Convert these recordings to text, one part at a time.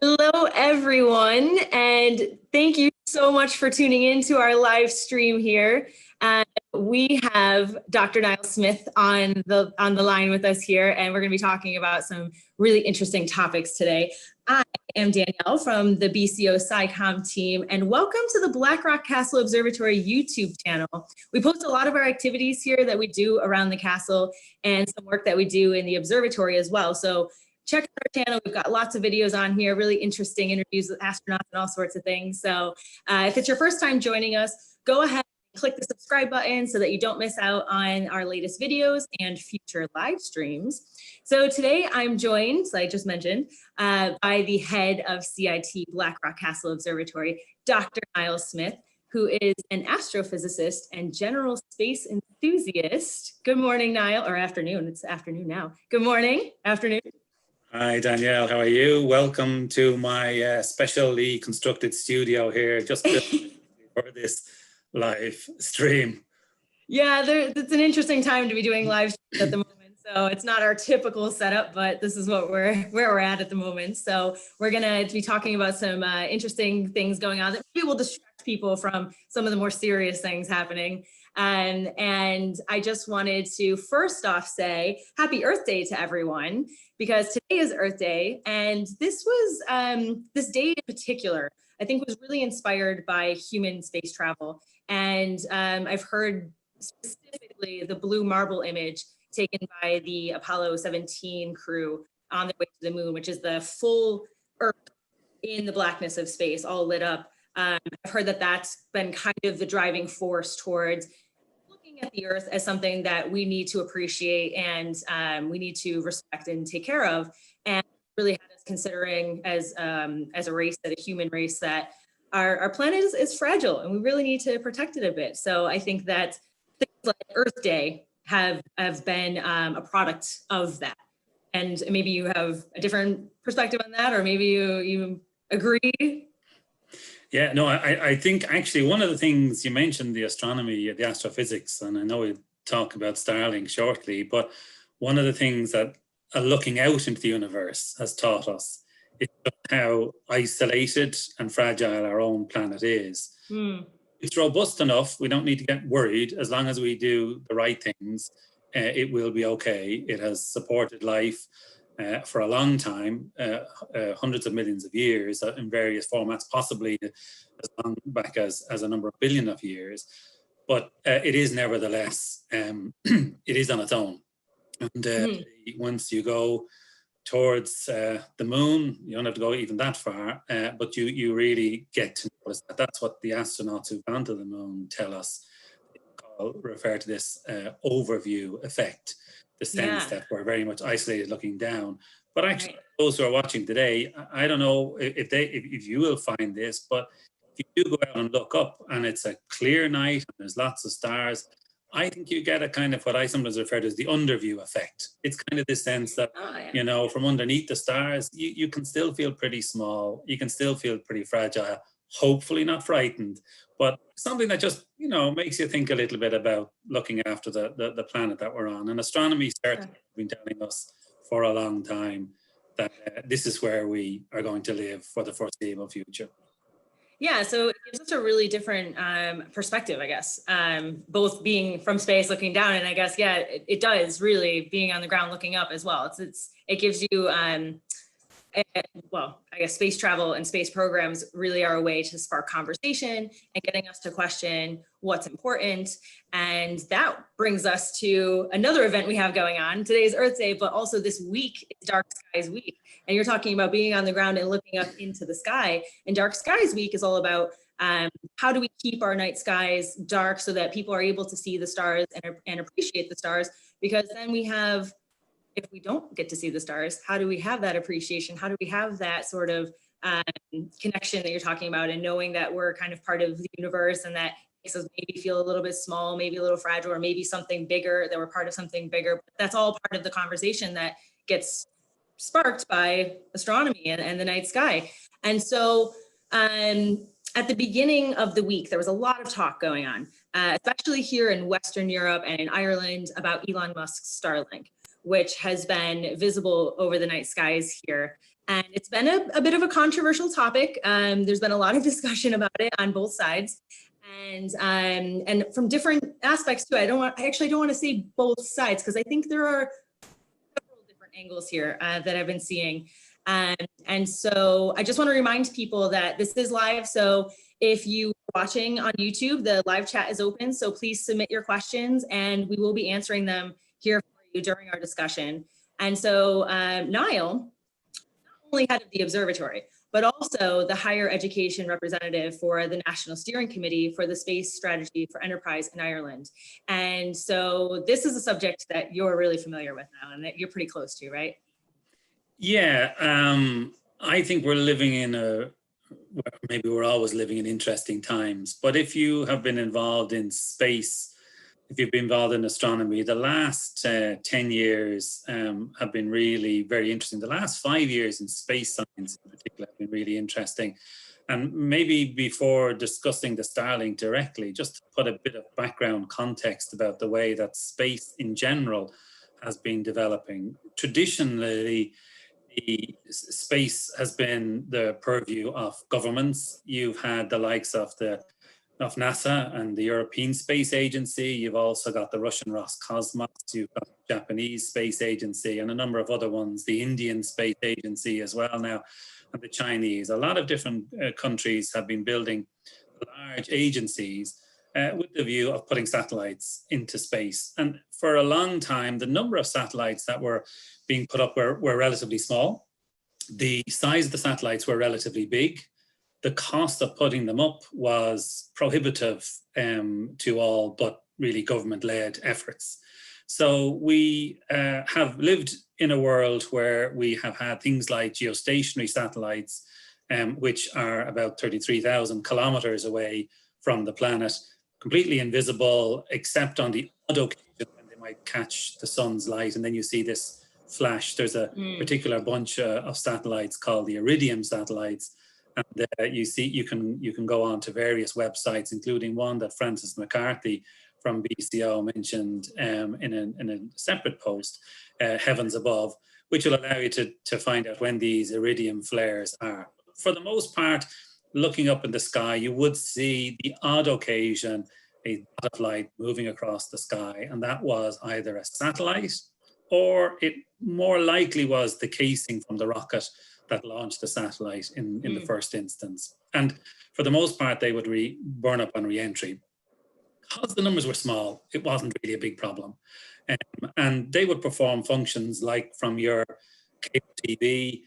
Hello, everyone, and thank you so much for tuning in to our live stream here. We have Dr. Niall Smith on the line with us here, and we're going to be talking about some really interesting topics today. I am Danielle from the BCO SciComm team, and welcome to the Blackrock Castle Observatory YouTube channel. We post a lot of our activities here that we do around the castle and some work that we do in the observatory as well. So check out our channel. We've got lots of videos on here, really interesting interviews with astronauts and all sorts of things. So if it's your first time joining us, go ahead and click the subscribe button so that you don't miss out on our latest videos and future live streams. So today I'm joined, as I just mentioned, by the head of CIT Blackrock Castle Observatory, Dr. Niall Smith, who is an astrophysicist and general space enthusiast. Good morning, Niall, or afternoon. It's afternoon now. Good morning, afternoon. Hi, Danielle. How are you? Welcome to my specially constructed studio here, just for this live stream. Yeah, it's an interesting time to be doing live streams at the moment. So it's not our typical setup, but this is what where we're at the moment. So we're going to be talking about some interesting things going on that maybe will distract people from some of the more serious things happening. And I just wanted to first off say Happy Earth Day to everyone, because today is Earth Day. And this was this day in particular, I think, was really inspired by human space travel. And I've heard specifically the blue marble image taken by the Apollo 17 crew on their way to the moon, which is the full Earth in the blackness of space, all lit up. I've heard that that's been kind of the driving force towards looking at the Earth as something that we need to appreciate and we need to respect and take care of, and really had us considering as a race, that a human race, that our planet is fragile and we really need to protect it a bit. So I think that things like Earth Day have been a product of that. And maybe you have a different perspective on that, or maybe you agree. Yeah, no, I think actually one of the things you mentioned, the astronomy, the astrophysics, and I know we'll talk about Starlink shortly, but one of the things that looking out into the universe has taught us is how isolated and fragile our own planet is. It's robust enough. We don't need to get worried. As long as we do the right things, it will be okay. It has supported life for a long time, hundreds of millions of years in various formats, possibly as long back as a number of billion of years. But it is nevertheless, it is on its own. And once you go towards the moon, you don't have to go even that far, but you really get to notice that. That's what the astronauts who've gone to the moon tell us. Refer to this overview effect, the sense that we're very much isolated looking down. But actually, those who are watching today, I don't know if you will find this, but if you do go out and look up and it's a clear night and there's lots of stars, I think you get a kind of what I sometimes refer to as the underview effect. It's kind of this sense that, you know, from underneath the stars, you can still feel pretty small. You can still feel pretty fragile, hopefully not frightened, but something that just, you know, makes you think a little bit about looking after the planet that we're on. And astronomy certainly has been telling us for a long time that this is where we are going to live for the foreseeable future. Yeah, so it gives us a really different perspective, I guess, both being from space looking down, and I guess, yeah, it does really being on the ground looking up as well. It gives you, well, I guess space travel and space programs really are a way to spark conversation and getting us to question what's important. And that brings us to another event we have going on. Today's Earth Day, but also this week is Dark Skies Week. And you're talking about being on the ground and looking up into the sky. And Dark Skies Week is all about how do we keep our night skies dark so that people are able to see the stars and appreciate the stars, because then we have, if we don't get to see the stars, how do we have that appreciation? How do we have that sort of connection that you're talking about, and knowing that we're kind of part of the universe, and that makes us maybe feel a little bit small, maybe a little fragile, or maybe something bigger, that we're part of something bigger. But that's all part of the conversation that gets sparked by astronomy and the night sky. And so at the beginning of the week, there was a lot of talk going on, especially here in Western Europe and in Ireland, about Elon Musk's Starlink, which has been visible over the night skies here. And it's been a bit of a controversial topic. There's been a lot of discussion about it on both sides. And from different aspects too. I actually don't want to say both sides, because I think there are several different angles here that I've been seeing. And so I just want to remind people that this is live. So if you are watching on YouTube, the live chat is open. So please submit your questions and we will be answering them here for you during our discussion. And so Niall, not only head of the observatory, but also the higher education representative for the National Steering Committee for the Space Strategy for Enterprise in Ireland. And so this is a subject that you're really familiar with now and that you're pretty close to, right? Yeah, I think we're living in maybe we're always living in interesting times, but if you have been involved in space, if you've been involved in astronomy, the last 10 years have been really very interesting. The last 5 years in space science in particular have been really interesting. And maybe before discussing the Starlink directly, just to put a bit of background context about the way that space in general has been developing. Traditionally, the space has been the purview of governments. You've had the likes of NASA and the European Space Agency. You've also got the Russian Roscosmos, you've got the Japanese Space Agency and a number of other ones, the Indian Space Agency as well now, and the Chinese. A lot of different countries have been building large agencies with the view of putting satellites into space. And for a long time, the number of satellites that were being put up were relatively small. The size of the satellites were relatively big. The cost of putting them up was prohibitive to all but really government-led efforts. So we have lived in a world where we have had things like geostationary satellites, which are about 33,000 kilometers away from the planet, completely invisible, except on the odd occasion when they might catch the sun's light. And then you see this flash. There's a particular bunch of satellites called the Iridium satellites. And you can go on to various websites, including one that Francis McCarthy from BCO mentioned in a separate post, Heavens Above, which will allow you to find out when these iridium flares are. For the most part, looking up in the sky, you would see the odd occasion a dot of light moving across the sky, and that was either a satellite or it more likely was the casing from the rocket that launched the satellite in the first instance. And for the most part, they would burn up on re-entry. Because the numbers were small, it wasn't really a big problem. And they would perform functions like from your cable TV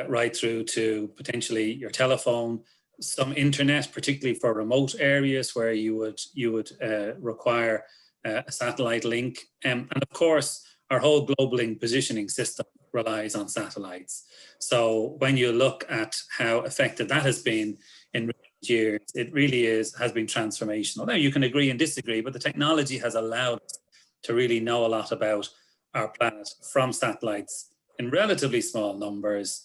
right through to potentially your telephone, some internet, particularly for remote areas where you would require a satellite link. And of course, our whole global link positioning system relies on satellites. So when you look at how effective that has been in recent years, it really has been transformational. Now you can agree and disagree, but the technology has allowed us to really know a lot about our planet from satellites in relatively small numbers.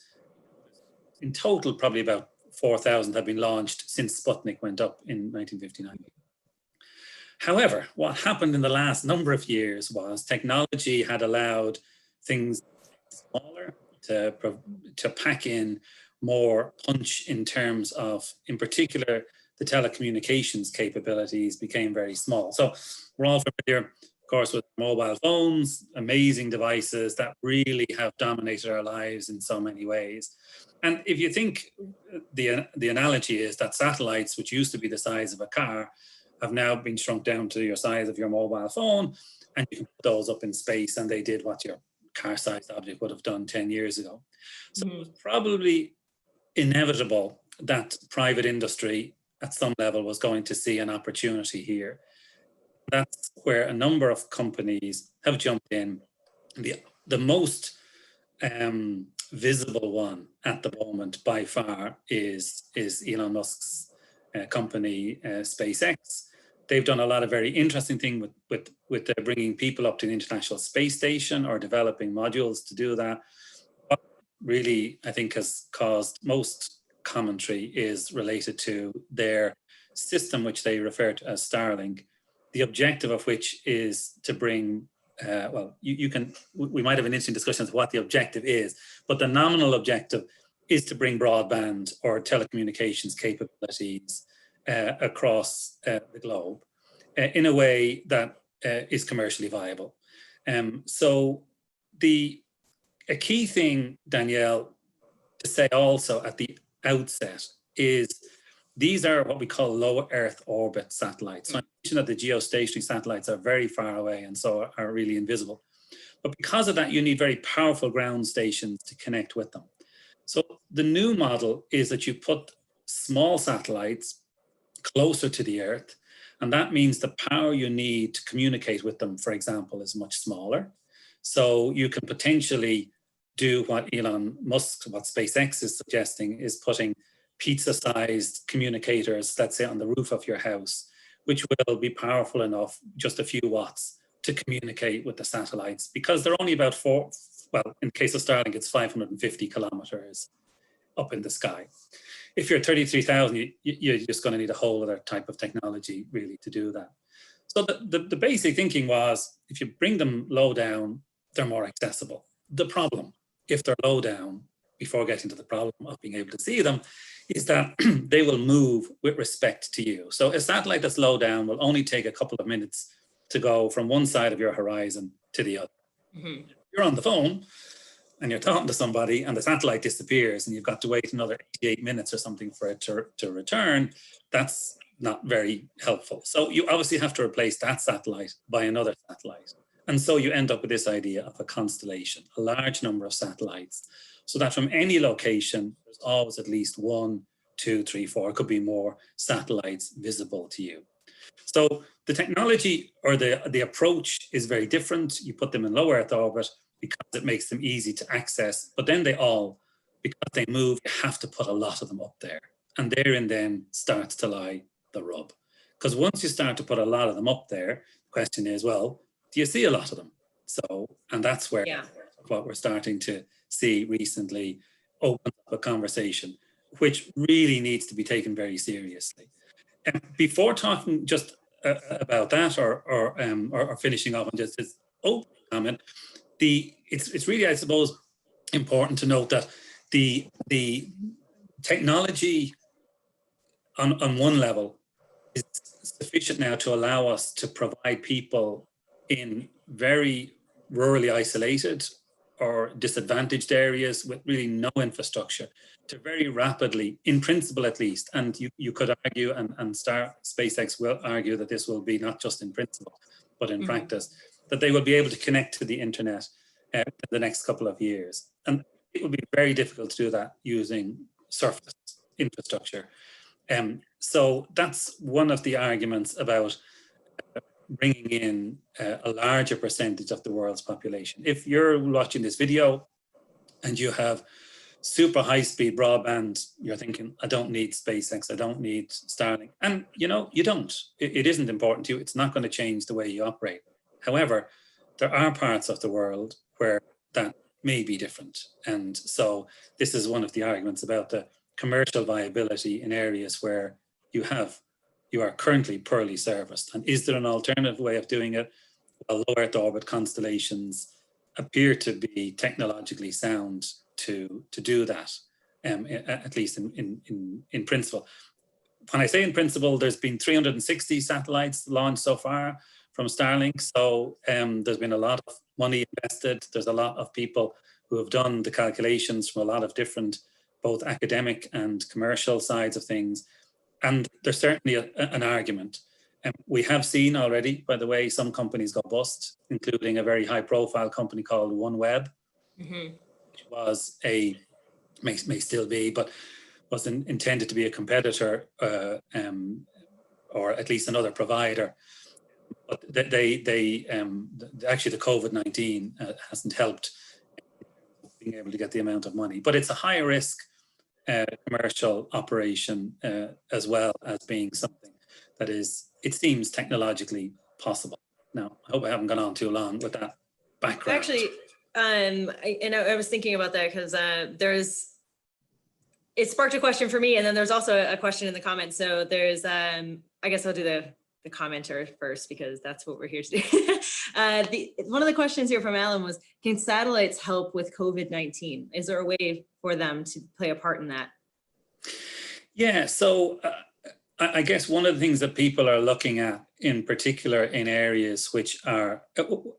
In total, probably about 4,000 have been launched since Sputnik went up in 1959. However, what happened in the last number of years was technology had allowed things smaller to pack in more punch in terms of, in particular, the telecommunications capabilities became very small. So we're all familiar, of course, with mobile phones, amazing devices that really have dominated our lives in so many ways. And if you think the analogy is that satellites, which used to be the size of a car, have now been shrunk down to your size of your mobile phone, and you can put those up in space, and they did what your car-sized object would have done 10 years ago. So it was probably inevitable that private industry at some level was going to see an opportunity here. That's where a number of companies have jumped in. The most visible one at the moment by far is Elon Musk's company, SpaceX. They've done a lot of very interesting things with bringing people up to the International Space Station or developing modules to do that. What really, I think, has caused most commentary is related to their system, which they refer to as Starlink, the objective of which is to bring well, we might have an interesting discussion of what the objective is, but the nominal objective is to bring broadband or telecommunications capabilities across the globe in a way that is commercially viable. So a key thing, Danielle, to say also at the outset is these are what we call low Earth orbit satellites. So I mentioned that the geostationary satellites are very far away and so are really invisible. But because of that, you need very powerful ground stations to connect with them. So the new model is that you put small satellites closer to the Earth, and that means the power you need to communicate with them, for example, is much smaller. So you can potentially do what Elon Musk, what SpaceX is suggesting, is putting pizza-sized communicators, let's say on the roof of your house, which will be powerful enough, just a few watts, to communicate with the satellites, because they're only about well, in the case of Starlink, it's 550 kilometers up in the sky. If you're 33,000, you're just going to need a whole other type of technology really to do that. So the basic thinking was, if you bring them low down, they're more accessible. The problem, if they're low down, before getting to the problem of being able to see them, is that they will move with respect to you. So a satellite that's low down will only take a couple of minutes to go from one side of your horizon to the other. Mm-hmm. You're on the phone and you're talking to somebody and the satellite disappears and you've got to wait another 88 minutes or something for it to return. That's not very helpful. So you obviously have to replace that satellite by another satellite. And so you end up with this idea of a constellation, a large number of satellites, so that from any location, there's always at least 1, 2, 3, 4, it could be more satellites visible to you. So the technology or the approach is very different. You put them in low Earth orbit because it makes them easy to access, but then because they move, you have to put a lot of them up there. And therein then starts to lie the rub. Because once you start to put a lot of them up there, the question is, well, do you see a lot of them? So, and that's where what we're starting to see recently open up a conversation, which really needs to be taken very seriously. And before talking just about that or finishing off on just this open comment, it's really, I suppose, important to note that the technology on one level is sufficient now to allow us to provide people in very rurally isolated or disadvantaged areas with really no infrastructure to very rapidly, in principle at least, and you could argue, and SpaceX will argue that this will be not just in principle, but in practice, that they will be able to connect to the internet in the next couple of years. And it will be very difficult to do that using surface infrastructure. So that's one of the arguments about bringing in a larger percentage of the world's population. If you're watching this video and you have super high-speed broadband, you're thinking, I don't need SpaceX, I don't need Starlink. And you don't. It isn't important to you. It's not going to change the way you operate. However, there are parts of the world where that may be different. And so this is one of the arguments about the commercial viability in areas where you are currently poorly serviced. And is there an alternative way of doing it? Well, low Earth orbit constellations appear to be technologically sound to do that, at least in principle. When I say in principle, there's been 360 satellites launched so far from Starlink. So there's been a lot of money invested. There's a lot of people who have done the calculations from a lot of different, both academic and commercial sides of things. And there's certainly an argument. We have seen already, by the way, some companies go bust, including a very high profile company called OneWeb, which was may still be, but was intended to be a competitor or at least another provider. But actually the COVID-19 hasn't helped being able to get the amount of money. But it's a high risk commercial operation as well as being something that is, it seems, technologically possible. Now, I hope I haven't gone on too long with that background. Actually, I was thinking about that because it sparked a question for me, and then there's also a question in the comments. So there's, I guess I'll do the commenter first, because that's what we're here to do. One of the questions here from Alan was, can satellites help with COVID-19? Is there a way for them to play a part in that? Yeah, so I guess one of the things that people are looking at in particular in areas which are,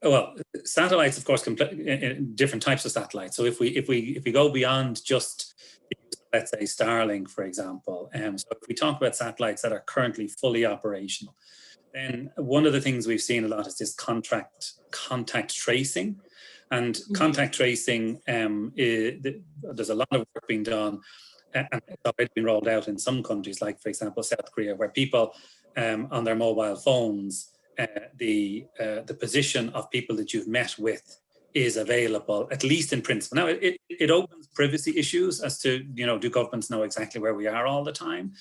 well, satellites, of course, different types of satellites. So if we go beyond just, let's say, Starlink, for example, so if we talk about satellites that are currently fully operational, then one of the things we've seen a lot is this contact tracing. And contact tracing, there's a lot of work being done, and it's already been rolled out in some countries, like, for example, South Korea, where people on their mobile phones, the position of people that you've met with is available, at least in principle. Now, it opens privacy issues as to, do governments know exactly where we are all the time?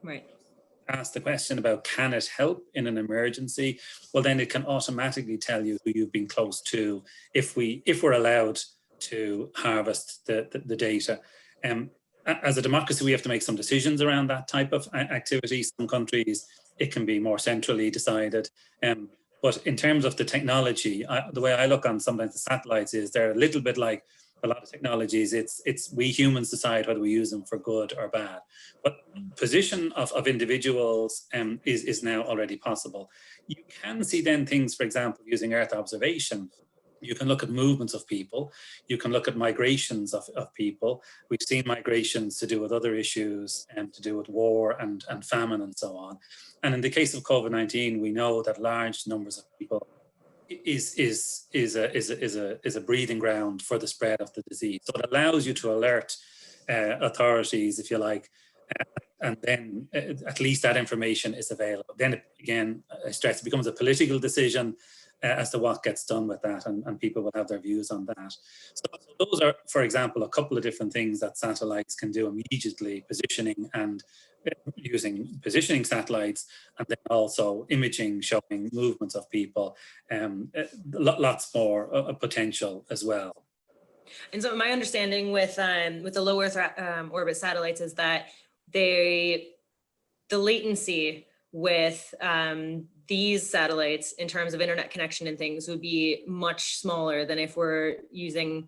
Right. Ask the question about, can it help in an emergency? Well, then it can automatically tell you who you've been close to if we're allowed to harvest the data. As a democracy, we have to make some decisions around that type of activity. Some countries, it can be more centrally decided. But in terms of the technology, the way I look on sometimes the satellites is they're a little bit like a lot of technologies. It's we humans decide whether we use them for good or bad. But position of individuals is now already possible. You can see then things, for example, using Earth observation. You can look at movements of people. You can look at migrations of people. We've seen migrations to do with other issues and to do with war and famine and so on. And in the case of COVID-19, we know that large numbers of people is a breeding ground for the spread of the disease. So it allows you to alert authorities, if you like, and then at least that information is available. Then again, I stress, it becomes a political decision as to what gets done with that, and people will have their views on that. So those are, for example, a couple of different things that satellites can do immediately: positioning and using positioning satellites, and then also imaging showing movements of people. Lots more potential as well. And so my understanding with the low Earth orbit satellites is that the latency with these satellites in terms of internet connection and things would be much smaller than if we're using,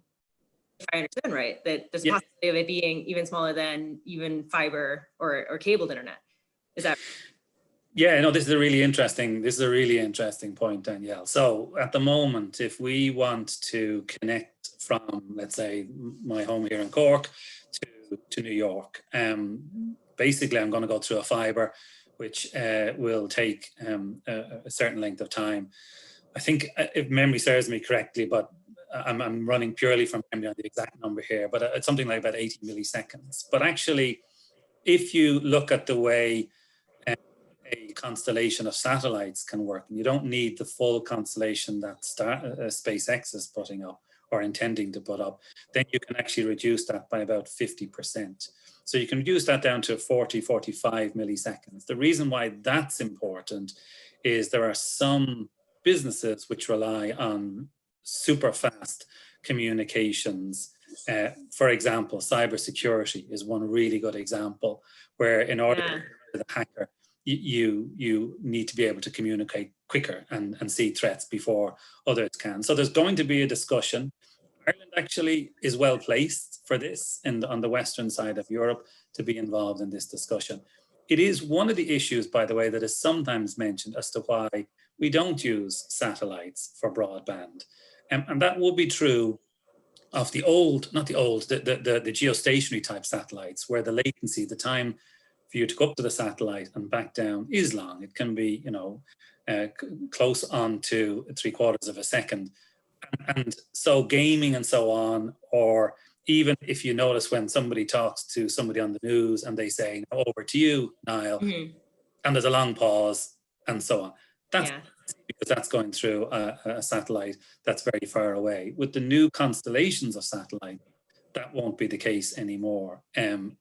if I understand right, that there's a possibility of it being even smaller than even fiber or cabled internet. Is that? Yeah, no, this is a really interesting point, Danielle. So at the moment, if we want to connect from, let's say, my home here in Cork to New York, basically I'm going to go through a fiber, which will take a certain length of time. I think, if memory serves me correctly, but I'm running purely from memory on the exact number here, but it's something like about 80 milliseconds. But actually, if you look at the way a constellation of satellites can work, and you don't need the full constellation that SpaceX is putting up or intending to put up, then you can actually reduce that by about 50%. So you can reduce that down to 40, 45 milliseconds. The reason why that's important is there are some businesses which rely on super fast communications. For example, cybersecurity is one really good example, where in order for the hacker, you need to be able to communicate quicker and see threats before others can. So there's going to be a discussion. Ireland actually is well placed for this on the western side of Europe to be involved in this discussion. It is one of the issues, by the way, that is sometimes mentioned as to why we don't use satellites for broadband. And that will be true of the geostationary type satellites, where the latency, the time for you to go up to the satellite and back down is long. It can be, close on to 3/4 of a second. And so gaming and so on, or even if you notice when somebody talks to somebody on the news and they say, over to you, Niall, and there's a long pause and so on. That's because that's going through a satellite that's very far away. With the new constellations of satellite, that won't be the case anymore. And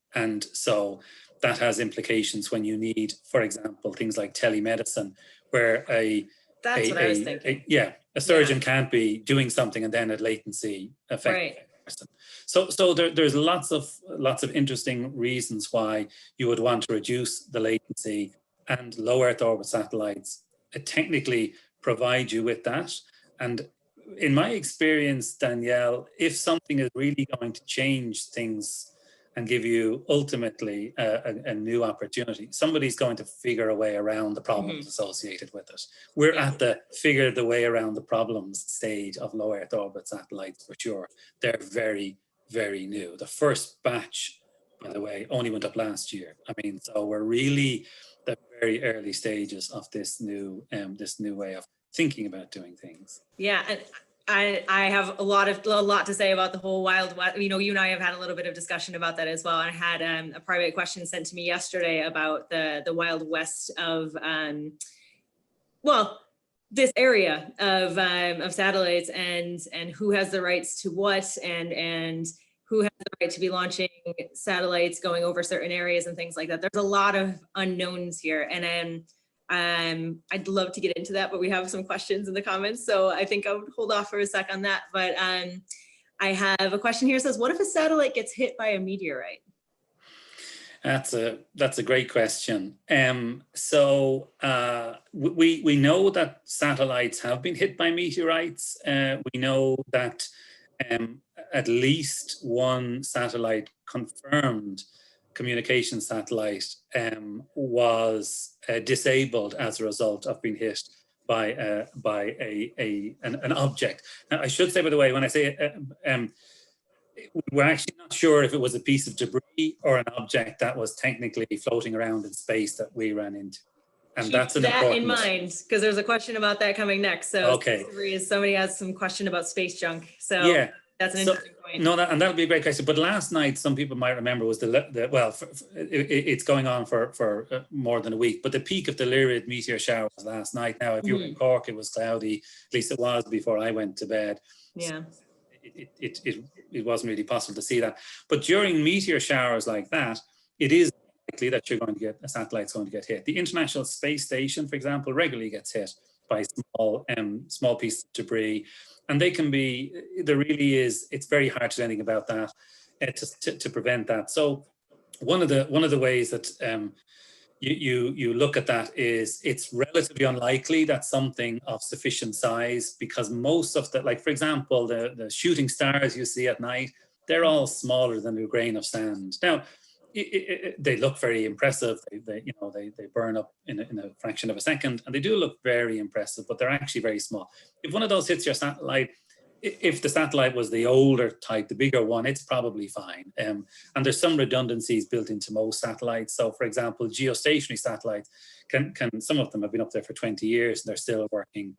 so that has implications when you need, for example, things like telemedicine, where a surgeon can't be doing something and then at latency affect the person. So there's lots of interesting reasons why you would want to reduce the latency and low Earth orbit satellites technically provide you with that. And in my experience, Danielle, if something is really going to change things and give you ultimately a new opportunity, somebody's going to figure a way around the problems associated with it. We're at the figure the way around the problems stage of low Earth orbit satellites for sure. They're very, very new. The first batch, by the way, only went up last year. I mean, so we're really the very early stages of this new way of thinking about doing things. Yeah, and I have a lot to say about the whole Wild West. You know, you and I have had a little bit of discussion about that as well. I had a private question sent to me yesterday about the Wild West of well, this area of satellites and who has the rights to what and who has the right to be launching satellites going over certain areas and things like that. There's a lot of unknowns here, and I'd love to get into that, but we have some questions in the comments, so I think I would hold off for a sec on that. But I have a question here that says, what if a satellite gets hit by a meteorite? That's a great question. So we know that satellites have been hit by meteorites. We know that at least one satellite, confirmed communication satellite, was disabled as a result of being hit by an object. Now, I should say, by the way, when I say we're actually not sure if it was a piece of debris or an object that was technically floating around in space that we ran into. And Keep that's an that important in mind, because there's a question about that coming next. So okay, somebody has some question about space junk. So yeah, that's an interesting point. No, and that'll be a great question. But last night, some people might remember, was it's going on for more than a week. But the peak of the Lyrid meteor shower was last night. Now, if you were in Cork, it was cloudy. At least it was before I went to bed. Yeah. So it wasn't really possible to see that. But during meteor showers like that, it is likely that you're going to get a satellite's going to get hit. The International Space Station, for example, regularly gets hit by small pieces of debris, and they can be. There really is. It's very hard to do anything about that to prevent that. So one of the ways that you look at that is it's relatively unlikely that something of sufficient size, because most of the, like for example, the shooting stars you see at night, they're all smaller than a grain of sand. Now, they look very impressive. They burn up in a fraction of a second, and they do look very impressive, but they're actually very small. If one of those hits your satellite, if the satellite was the older type, the bigger one, it's probably fine. And there's some redundancies built into most satellites. So, for example, geostationary satellites can some of them have been up there for 20 years and they're still working.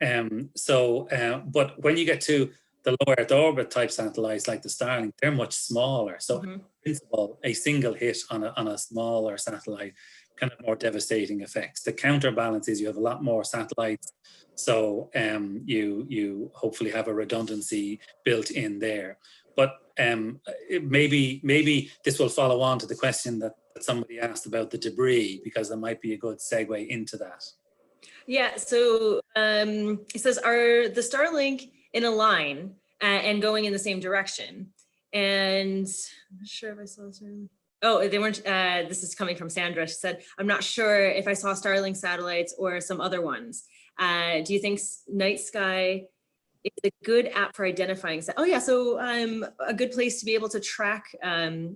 But when you get to the low Earth orbit type satellites like the Starlink, they're much smaller. So, in principle, a single hit on a smaller satellite can have more devastating effects. The counterbalance is you have a lot more satellites, so you hopefully have a redundancy built in there. But maybe this will follow on to the question that somebody asked about the debris, because there might be a good segue into that. Yeah. So it says, are the Starlink in a line and going in the same direction? And I'm not sure if I saw this earlier. Oh, they weren't. This is coming from Sandra. She said, I'm not sure if I saw Starlink satellites or some other ones. Do you think Night Sky is a good app for identifying? Oh yeah, so a good place to be able to track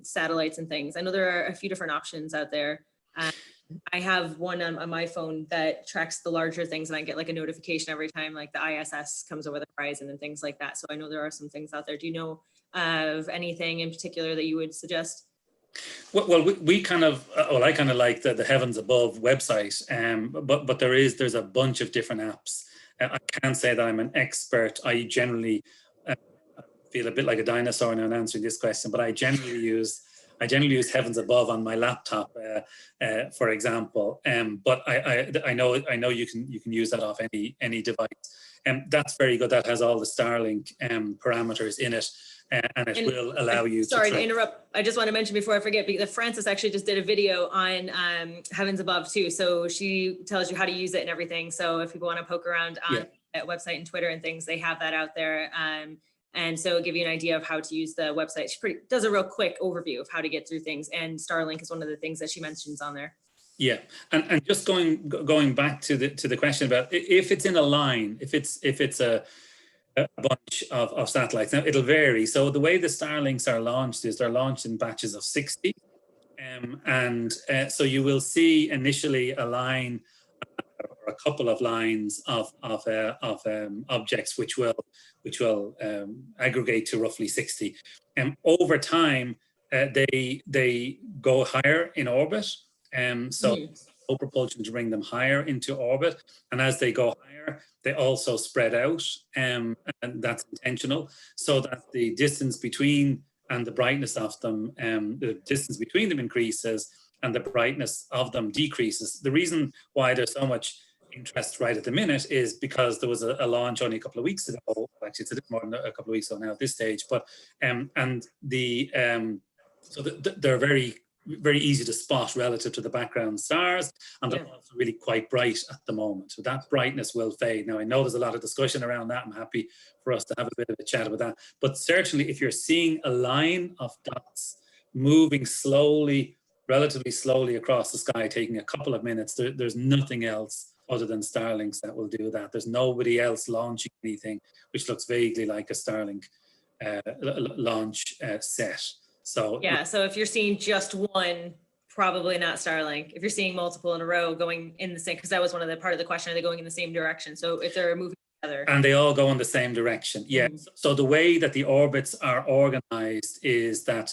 satellites and things. I know there are a few different options out there. I have one on my phone that tracks the larger things, and I get like a notification every time like the ISS comes over the horizon and things like that. So I know there are some things out there. Do you know of anything in particular that you would suggest? Well, I kind of like the Heavens Above website, but there's a bunch of different apps. I can't say that I'm an expert. I generally feel a bit like a dinosaur now in answering this question, but I generally use Heavens Above on my laptop, for example. But I know you can use that off any device, and that's very good. That has all the Starlink parameters in it. And it will allow you sorry to interrupt. I just want to mention before I forget, because Frances actually just did a video on Heavens Above too. So she tells you how to use it and everything. So if people want to poke around on that website and Twitter and things, they have that out there. And so it'll give you an idea of how to use the website. She does a real quick overview of how to get through things. And Starlink is one of the things that she mentions on there. Yeah, and just going back to the question about if it's in a line, if it's a bunch of satellites. Now it'll vary. So the way the Starlinks are launched is they're launched in batches of 60, so you will see initially a line or a couple of lines of objects which will aggregate to roughly 60. And over time, they go higher in orbit. So low propulsion to bring them higher into orbit, and as they go higher, they also spread out, and that's intentional, so that the distance between and the brightness of them, the distance between them increases and the brightness of them decreases. The reason why there's so much interest right at the minute is because there was a launch only a couple of weeks ago. Actually, it's a little more than a couple of weeks ago now at this stage. But they're very easy to spot relative to the background stars, and they're also really quite bright at the moment. So that brightness will fade. Now I know there's a lot of discussion around that. I'm happy for us to have a bit of a chat about that. But certainly, if you're seeing a line of dots moving slowly, relatively slowly across the sky, taking a couple of minutes, there's nothing else other than Starlinks that will do that. There's nobody else launching anything which looks vaguely like a Starlink launch set. So yeah, so if you're seeing just one, probably not Starlink. If you're seeing multiple in a row going in the same, because that was part of the question, are they going in the same direction? So if they're moving together. And they all go in the same direction, yeah. So the way that the orbits are organized is that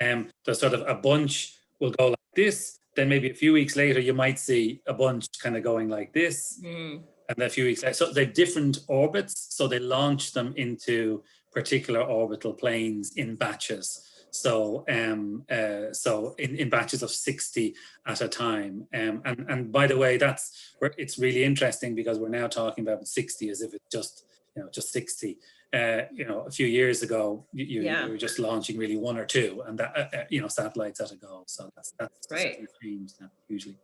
there's sort of a bunch will go like this, then maybe a few weeks later you might see a bunch kind of going like this, and then a few weeks later. So they've different orbits, so they launch them into particular orbital planes in batches. So in batches of 60 at a time. And by the way, that's where it's really interesting, because we're now talking about 60 as if it's just 60. A few years ago, you were just launching really one or two, and that satellites at a go. So that's right. changed now, hugely.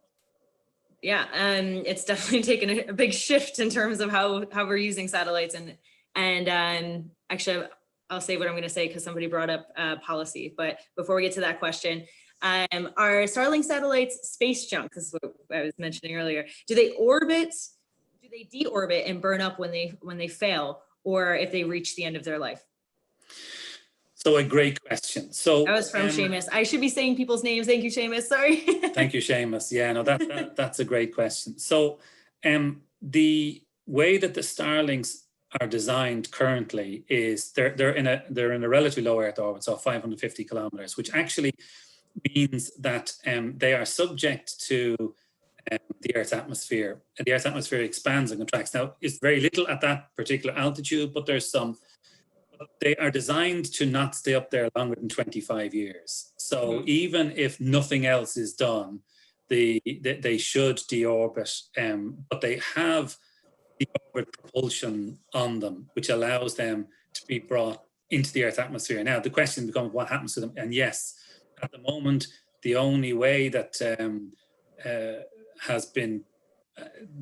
Yeah, it's definitely taken a big shift in terms of how we're using satellites, and actually, I'll say what I'm going to say because somebody brought up policy. But before we get to that question, are Starlink satellites space junk? This is what I was mentioning earlier. Do they orbit? Do they deorbit and burn up when they fail, or if they reach the end of their life? So a great question. So that was from Seamus. I should be saying people's names. Thank you, Seamus. Sorry. Thank you, Seamus. Yeah, no, that's a great question. So the way that the Starlinks are designed currently is they're in a relatively low Earth orbit, so 550 kilometers, which actually means that they are subject to the Earth's atmosphere. And the Earth's atmosphere expands and contracts. Now, it's very little at that particular altitude, but there's some. They are designed to not stay up there longer than 25 years. So even if nothing else is done, they should deorbit, but they have deorbit propulsion on them, which allows them to be brought into the Earth's atmosphere. Now, the question becomes what happens to them? And yes, at the moment, the only way that has been,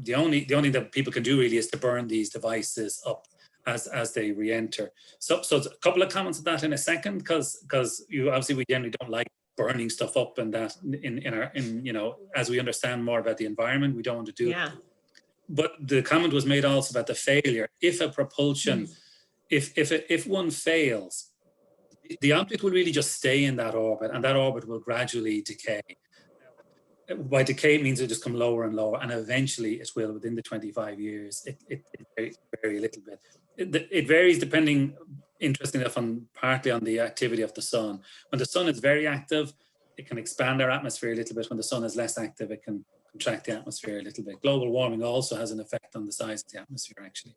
the only thing that people can do really is to burn these devices up as they re-enter. So a couple of comments on that in a second, because obviously we generally don't like burning stuff up, and that in as we understand more about the environment, we don't want to do it. But the comment was made also about the failure. If a propulsion, if one fails, the object will really just stay in that orbit, and that orbit will gradually decay. By decay, it means it'll just come lower and lower, and eventually it will, within the 25 years, it vary a little bit. It varies depending, interestingly enough, partly on the activity of the sun. When the sun is very active, it can expand our atmosphere a little bit. When the sun is less active, it can contract the atmosphere a little bit. Global warming also has an effect on the size of the atmosphere, actually.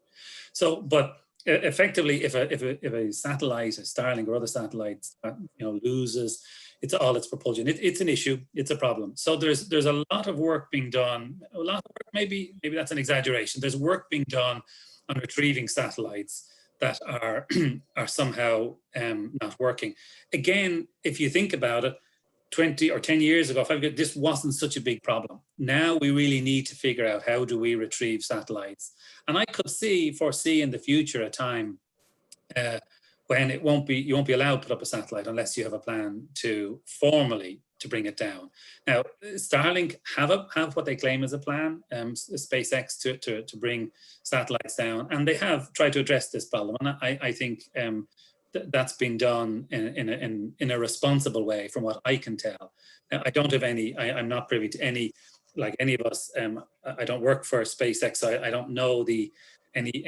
So, but effectively, if a satellite, a Starlink or other satellites, loses its propulsion, it's an issue. It's a problem. So there's a lot of work being done. A lot of work, maybe that's an exaggeration. There's work being done on retrieving satellites that are somehow not working. Again, if you think about it, 20 or 10 years ago, this wasn't such a big problem. Now we really need to figure out how do we retrieve satellites. And I could foresee in the future a time when you won't be allowed to put up a satellite unless you have a plan to formally bring it down. Now, Starlink have what they claim is a plan, SpaceX, to bring satellites down, and they have tried to address this problem. And I think that's been done in a responsible way, from what I can tell. I don't have any. I'm not privy to any, like any of us. I don't work for SpaceX, so I don't know any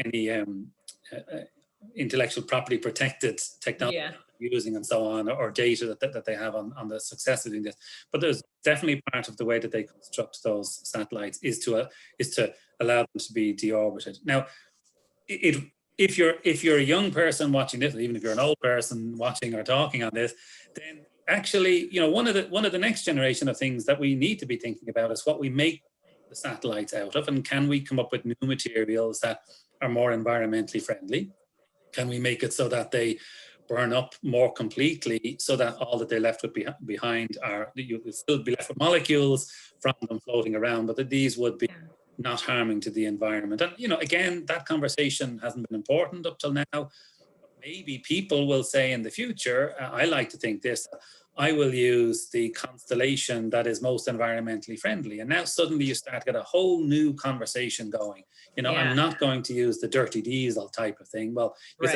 intellectual property protected technology using and so on, or data that they have on the success of doing this. But there's definitely part of the way that they construct those satellites is to allow them to be deorbited. Now, if you're a young person watching this, or even if you're an old person watching or talking on this, then actually, one of the next generation of things that we need to be thinking about is what we make the satellites out of, and can we come up with new materials that are more environmentally friendly? Can we make it so that they burn up more completely, so that all that they're left with behind are, you will still be left with molecules from them floating around, but that these would be not harming to the environment? And again, that conversation hasn't been important up till now. Maybe people will say in the future, I like to think this, I will use the constellation that is most environmentally friendly. And now suddenly you start to get a whole new conversation going. I'm not going to use the dirty diesel type of thing. Well, I'm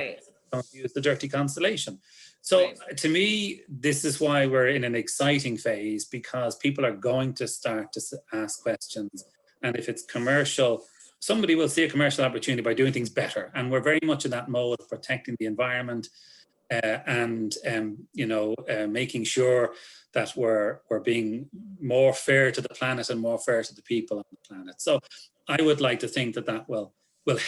going to use the dirty constellation. So to me, this is why we're in an exciting phase, because people are going to start to ask questions. And if it's commercial, somebody will see a commercial opportunity by doing things better. And we're very much in that mode of protecting the environment, and making sure that we're being more fair to the planet and more fair to the people on the planet. So I would like to think that will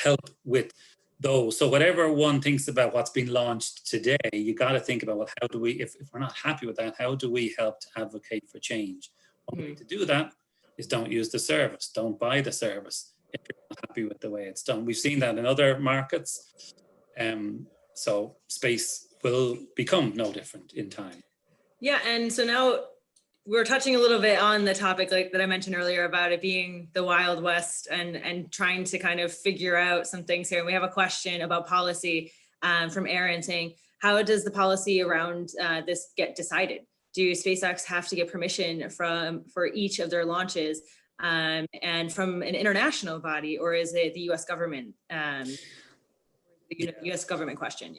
help with those. So whatever one thinks about what's been launched today, you got to think about, well, how do we, if we're not happy with that, how do we help to advocate for change? One way to do that is don't use the service, don't buy the service if you're not happy with the way it's done. We've seen that in other markets. So space will become no different in time. Yeah, and so now we're touching a little bit on the topic like that I mentioned earlier about it being the Wild West and trying to kind of figure out some things here. And we have a question about policy from Aaron saying, how does the policy around this get decided? Do SpaceX have to get permission for each of their launches and from an international body, or is it the U.S. government? U.S. government question,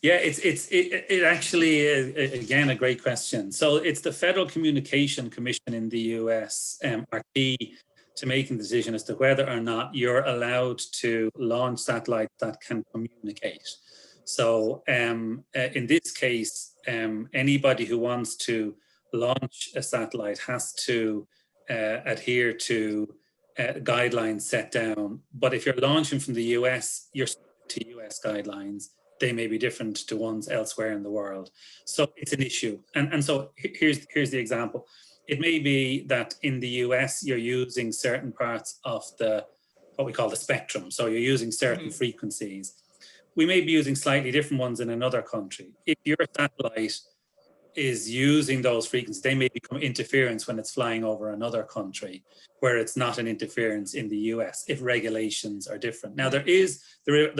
it actually is, again, a great question. So it's the Federal Communication Commission in the U.S. Are key to making the decision as to whether or not you're allowed to launch satellites that can communicate. So in this case, anybody who wants to launch a satellite has to adhere to guidelines set down. But if you're launching from the US, you're to US guidelines. They may be different to ones elsewhere in the world. So it's an issue. And so here's the example. It may be that in the US, you're using certain parts of what we call the spectrum. So you're using certain frequencies. We may be using slightly different ones in another country. If your satellite is using those frequencies, they may become interference when it's flying over another country where it's not an interference in the US if regulations are different. Now there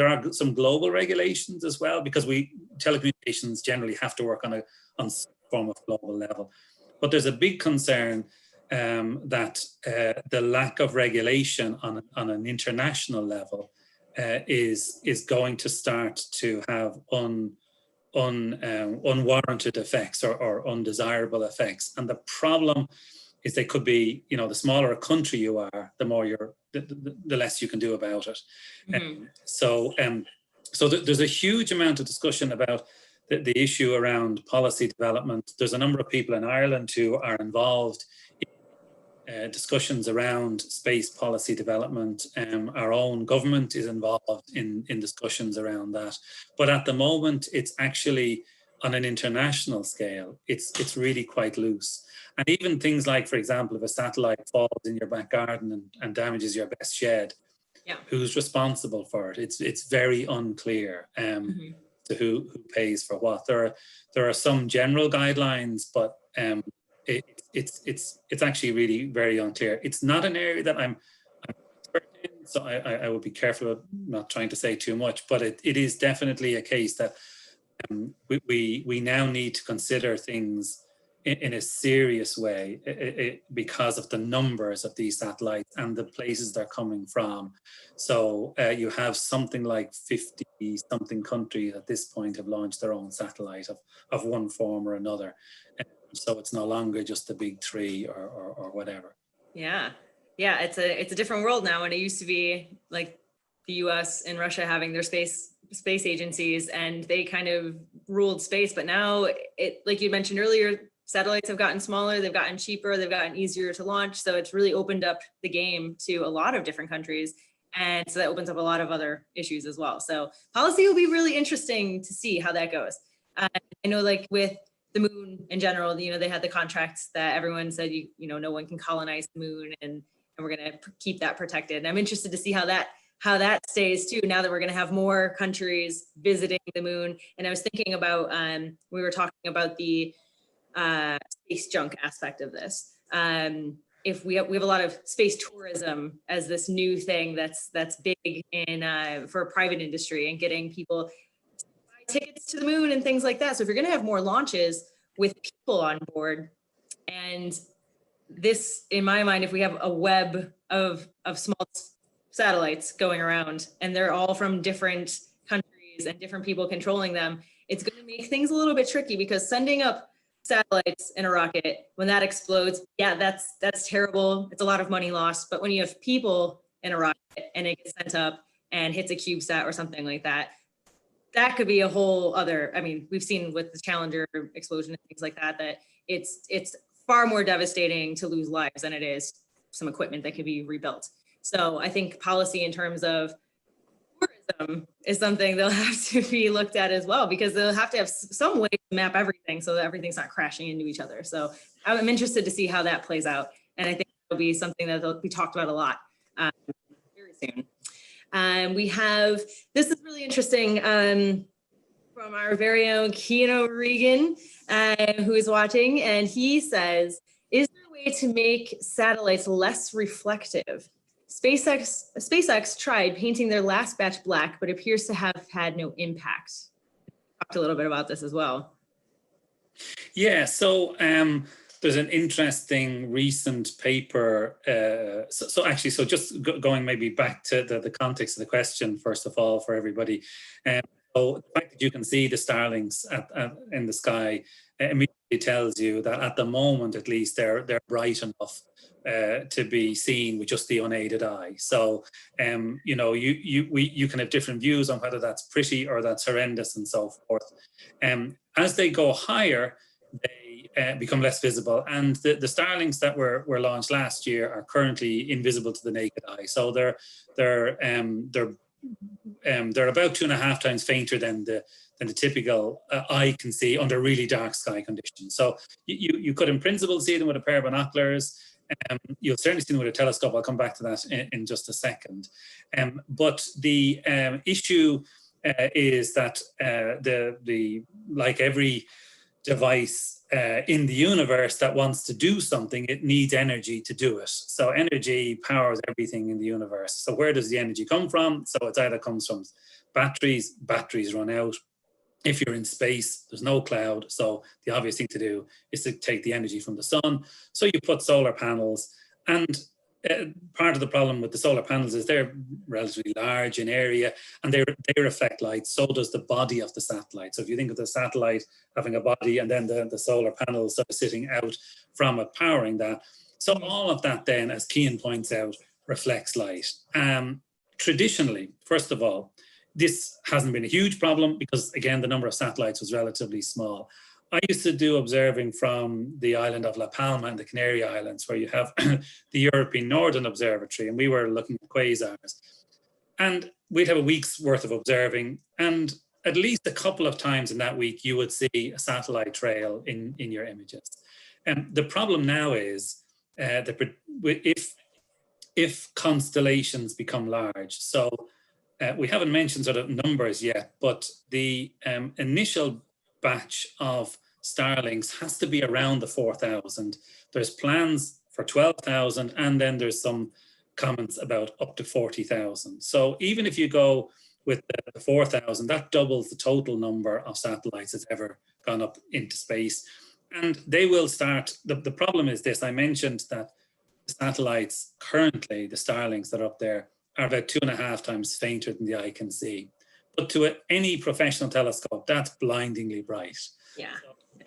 are some global regulations as well, because telecommunications generally have to work on some form of global level. But there's a big concern that the lack of regulation on an international level is going to start to have unwarranted effects or undesirable effects. And the problem is they could be, the smaller a country you are, the more the less you can do about it. So there's a huge amount of discussion about the issue around policy development. There's a number of people in Ireland who are involved in discussions around space policy development. Our own government is involved in discussions around that. But at the moment, it's actually on an international scale. It's really quite loose. And even things like, for example, if a satellite falls in your back garden and damages your best shed, who's responsible for it? It's very unclear to who pays for what. There are some general guidelines, but it's actually really very unclear. It's not an area that I'm expert in, so I would be careful of not trying to say too much, but it is definitely a case that we now need to consider things in a serious way because of the numbers of these satellites and the places they're coming from. So you have something like 50 something countries at this point have launched their own satellite of one form or another. So it's no longer just the big three or whatever. Yeah. Yeah. It's a different world now. And it used to be like the US and Russia having their space agencies, and they kind of ruled space. But now, it, like you mentioned earlier, satellites have gotten smaller, they've gotten cheaper, they've gotten easier to launch. So it's really opened up the game to a lot of different countries. And so that opens up a lot of other issues as well. So policy will be really interesting to see how that goes. I know, like with the moon in general, they had the contracts that everyone said, no one can colonize the moon, and we're going to keep that protected. And I'm interested to see how that stays too, now that we're going to have more countries visiting the moon. And I was thinking about, we were talking about the space junk aspect of this. If we have a lot of space tourism as this new thing that's big in for private industry, and getting people to buy tickets to the moon and things like that. So if you're going to have more launches with people on board, and this, in my mind, if we have a web of small satellites going around, and they're all from different countries and different people controlling them, it's going to make things a little bit tricky, because sending up satellites in a rocket, when that explodes, yeah, that's terrible. It's a lot of money lost. But when you have people in a rocket and it gets sent up and hits a CubeSat or something like that, that could be a whole other, we've seen with the Challenger explosion and things like that, that it's far more devastating to lose lives than it is some equipment that could be rebuilt. So I think policy in terms of tourism is something they'll have to be looked at as well, because they'll have to have some way to map everything so that everything's not crashing into each other. So I'm interested to see how that plays out. And I think it'll be something that will be talked about a lot very soon. We have, this is really interesting, from our very own Keanu Regan, who is watching, and he says, is there a way to make satellites less reflective? SpaceX tried painting their last batch black, but appears to have had no impact. Talked a little bit about this as well. Yeah, so there's an interesting recent paper. So just going maybe back to the context of the question, first of all, for everybody. So the fact that you can see the Starlinks in the sky immediately tells you that at the moment, at least, they're bright enough to be seen with just the unaided eye. So, you can have different views on whether that's pretty or that's horrendous and so forth. As they go higher, they become less visible. And the Starlinks that were launched last year are currently invisible to the naked eye. So they're about 2.5 times fainter than the typical eye can see under really dark sky conditions. So you could, in principle, see them with a pair of binoculars. You'll certainly see them with a telescope. I'll come back to that in just a second. But the issue is that like every device in the universe that wants to do something, it needs energy to do it. So energy powers everything in the universe. So where does the energy come from? So it either comes from batteries run out. If you're in space, there's no cloud. So the obvious thing to do is to take the energy from the sun. So you put solar panels, and part of the problem with the solar panels is they're relatively large in area, and they reflect light. So does the body of the satellite. So if you think of the satellite having a body, and then the solar panels sort of sitting out from it powering that. So all of that then, as Cian points out, reflects light. Traditionally, first of all, this hasn't been a huge problem because, again, the number of satellites was relatively small. I used to do observing from the island of La Palma in the Canary Islands, where you have the European Northern Observatory, and we were looking at quasars. And we'd have a week's worth of observing, and at least a couple of times in that week, you would see a satellite trail in your images. And the problem now is if constellations become large, so we haven't mentioned sort of numbers yet, but the initial batch of Starlinks has to be around the 4,000. There's plans for 12,000, and then there's some comments about up to 40,000. So even if you go with the 4,000, that doubles the total number of satellites that's ever gone up into space. And they will start, the problem is this, I mentioned that the satellites currently, the Starlinks that are up there, are about 2.5 times fainter than the eye can see. But to any professional telescope, that's blindingly bright. Yeah.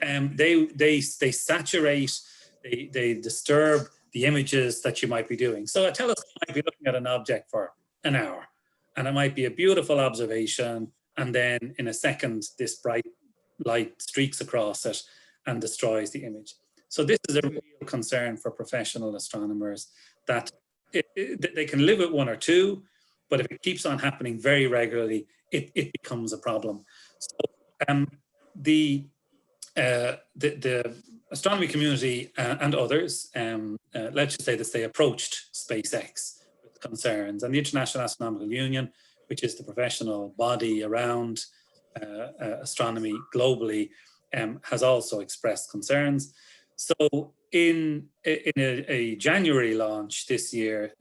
They saturate, they disturb the images that you might be doing. So a telescope might be looking at an object for an hour, and it might be a beautiful observation, and then in a second, this bright light streaks across it and destroys the image. So this is a real concern for professional astronomers, that they can live with one or two, but if it keeps on happening very regularly, it becomes a problem. So the astronomy community and others, let's just say that they approached SpaceX with concerns, and the International Astronomical Union, which is the professional body around astronomy globally, has also expressed concerns. So in a January launch this year,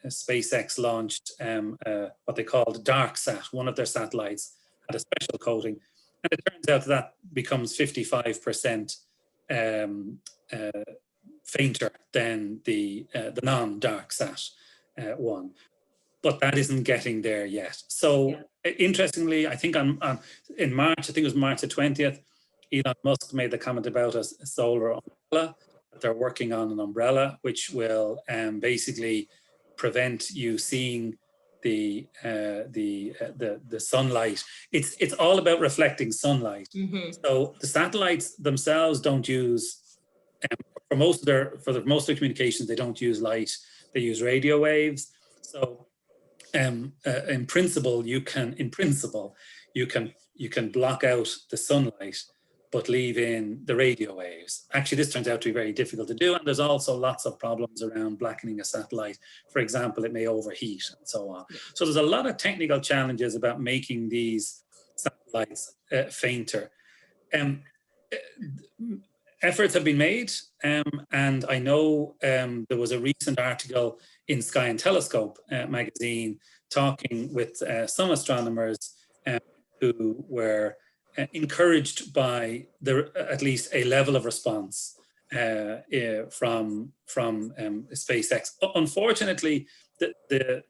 SpaceX launched what they called DarkSat. One of their satellites had a special coating, and it turns out that becomes 55% fainter than the non-DarkSat one. But that isn't getting there yet. So interestingly, I think in March, I think it was March the 20th, Elon Musk made the comment about a solar umbrella, that they're working on an umbrella which will basically prevent you seeing the sunlight. It's all about reflecting sunlight. So the satellites themselves don't use, for most of their communications, they don't use light. They use radio waves. So in principle, you can block out the sunlight, but leave in the radio waves. Actually, this turns out to be very difficult to do, and there's also lots of problems around blackening a satellite. For example, it may overheat and so on. So there's a lot of technical challenges about making these satellites fainter. Efforts have been made, and I know there was a recent article in Sky and Telescope magazine talking with some astronomers who were encouraged by at least a level of response from SpaceX. Unfortunately, the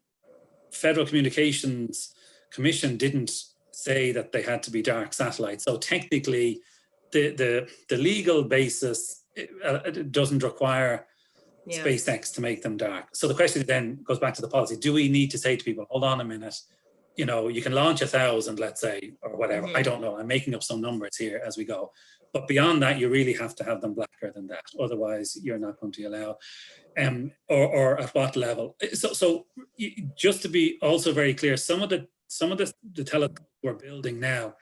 Federal Communications Commission didn't say that they had to be dark satellites. So technically, the legal basis doesn't require SpaceX to make them dark. So the question then goes back to the policy. Do we need to say to people, hold on a minute, you can launch 1,000, let's say, or whatever. I don't know. I'm making up some numbers here as we go. But beyond that, you really have to have them blacker than that. Otherwise, you're not going to allow, or at what level. So just to be also very clear, some of the telescopes we're building now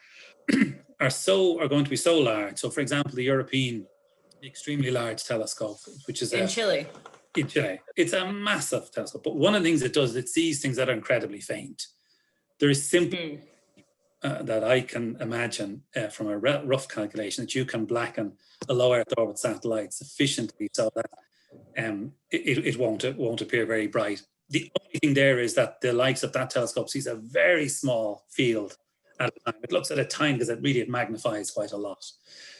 are going to be so large. So for example, the European Extremely Large Telescope, which is in Chile. In Chile. It's a massive telescope. But one of the things it does, it sees things that are incredibly faint. There is simply that I can imagine from a rough calculation that you can blacken a low Earth orbit satellite sufficiently so that it won't appear very bright. The only thing there is that the likes of that telescope sees a very small field at a time. It looks at a time because it magnifies quite a lot.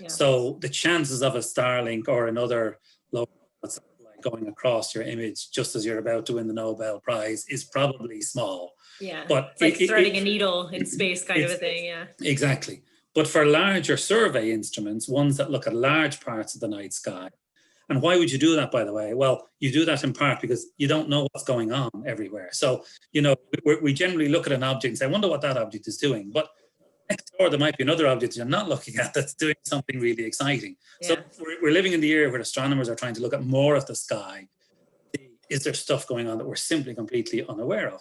Yeah. So the chances of a Starlink or another low satellite going across your image just as you're about to win the Nobel Prize is probably small. Yeah, but it's like threading a needle in space kind of a thing, yeah. Exactly. But for larger survey instruments, ones that look at large parts of the night sky, and why would you do that, by the way? Well, you do that in part because you don't know what's going on everywhere. So, we generally look at an object and say, I wonder what that object is doing. But next door, there might be another object you're not looking at that's doing something really exciting. Yeah. So we're living in the era where astronomers are trying to look at more of the sky. Is there stuff going on that we're simply completely unaware of?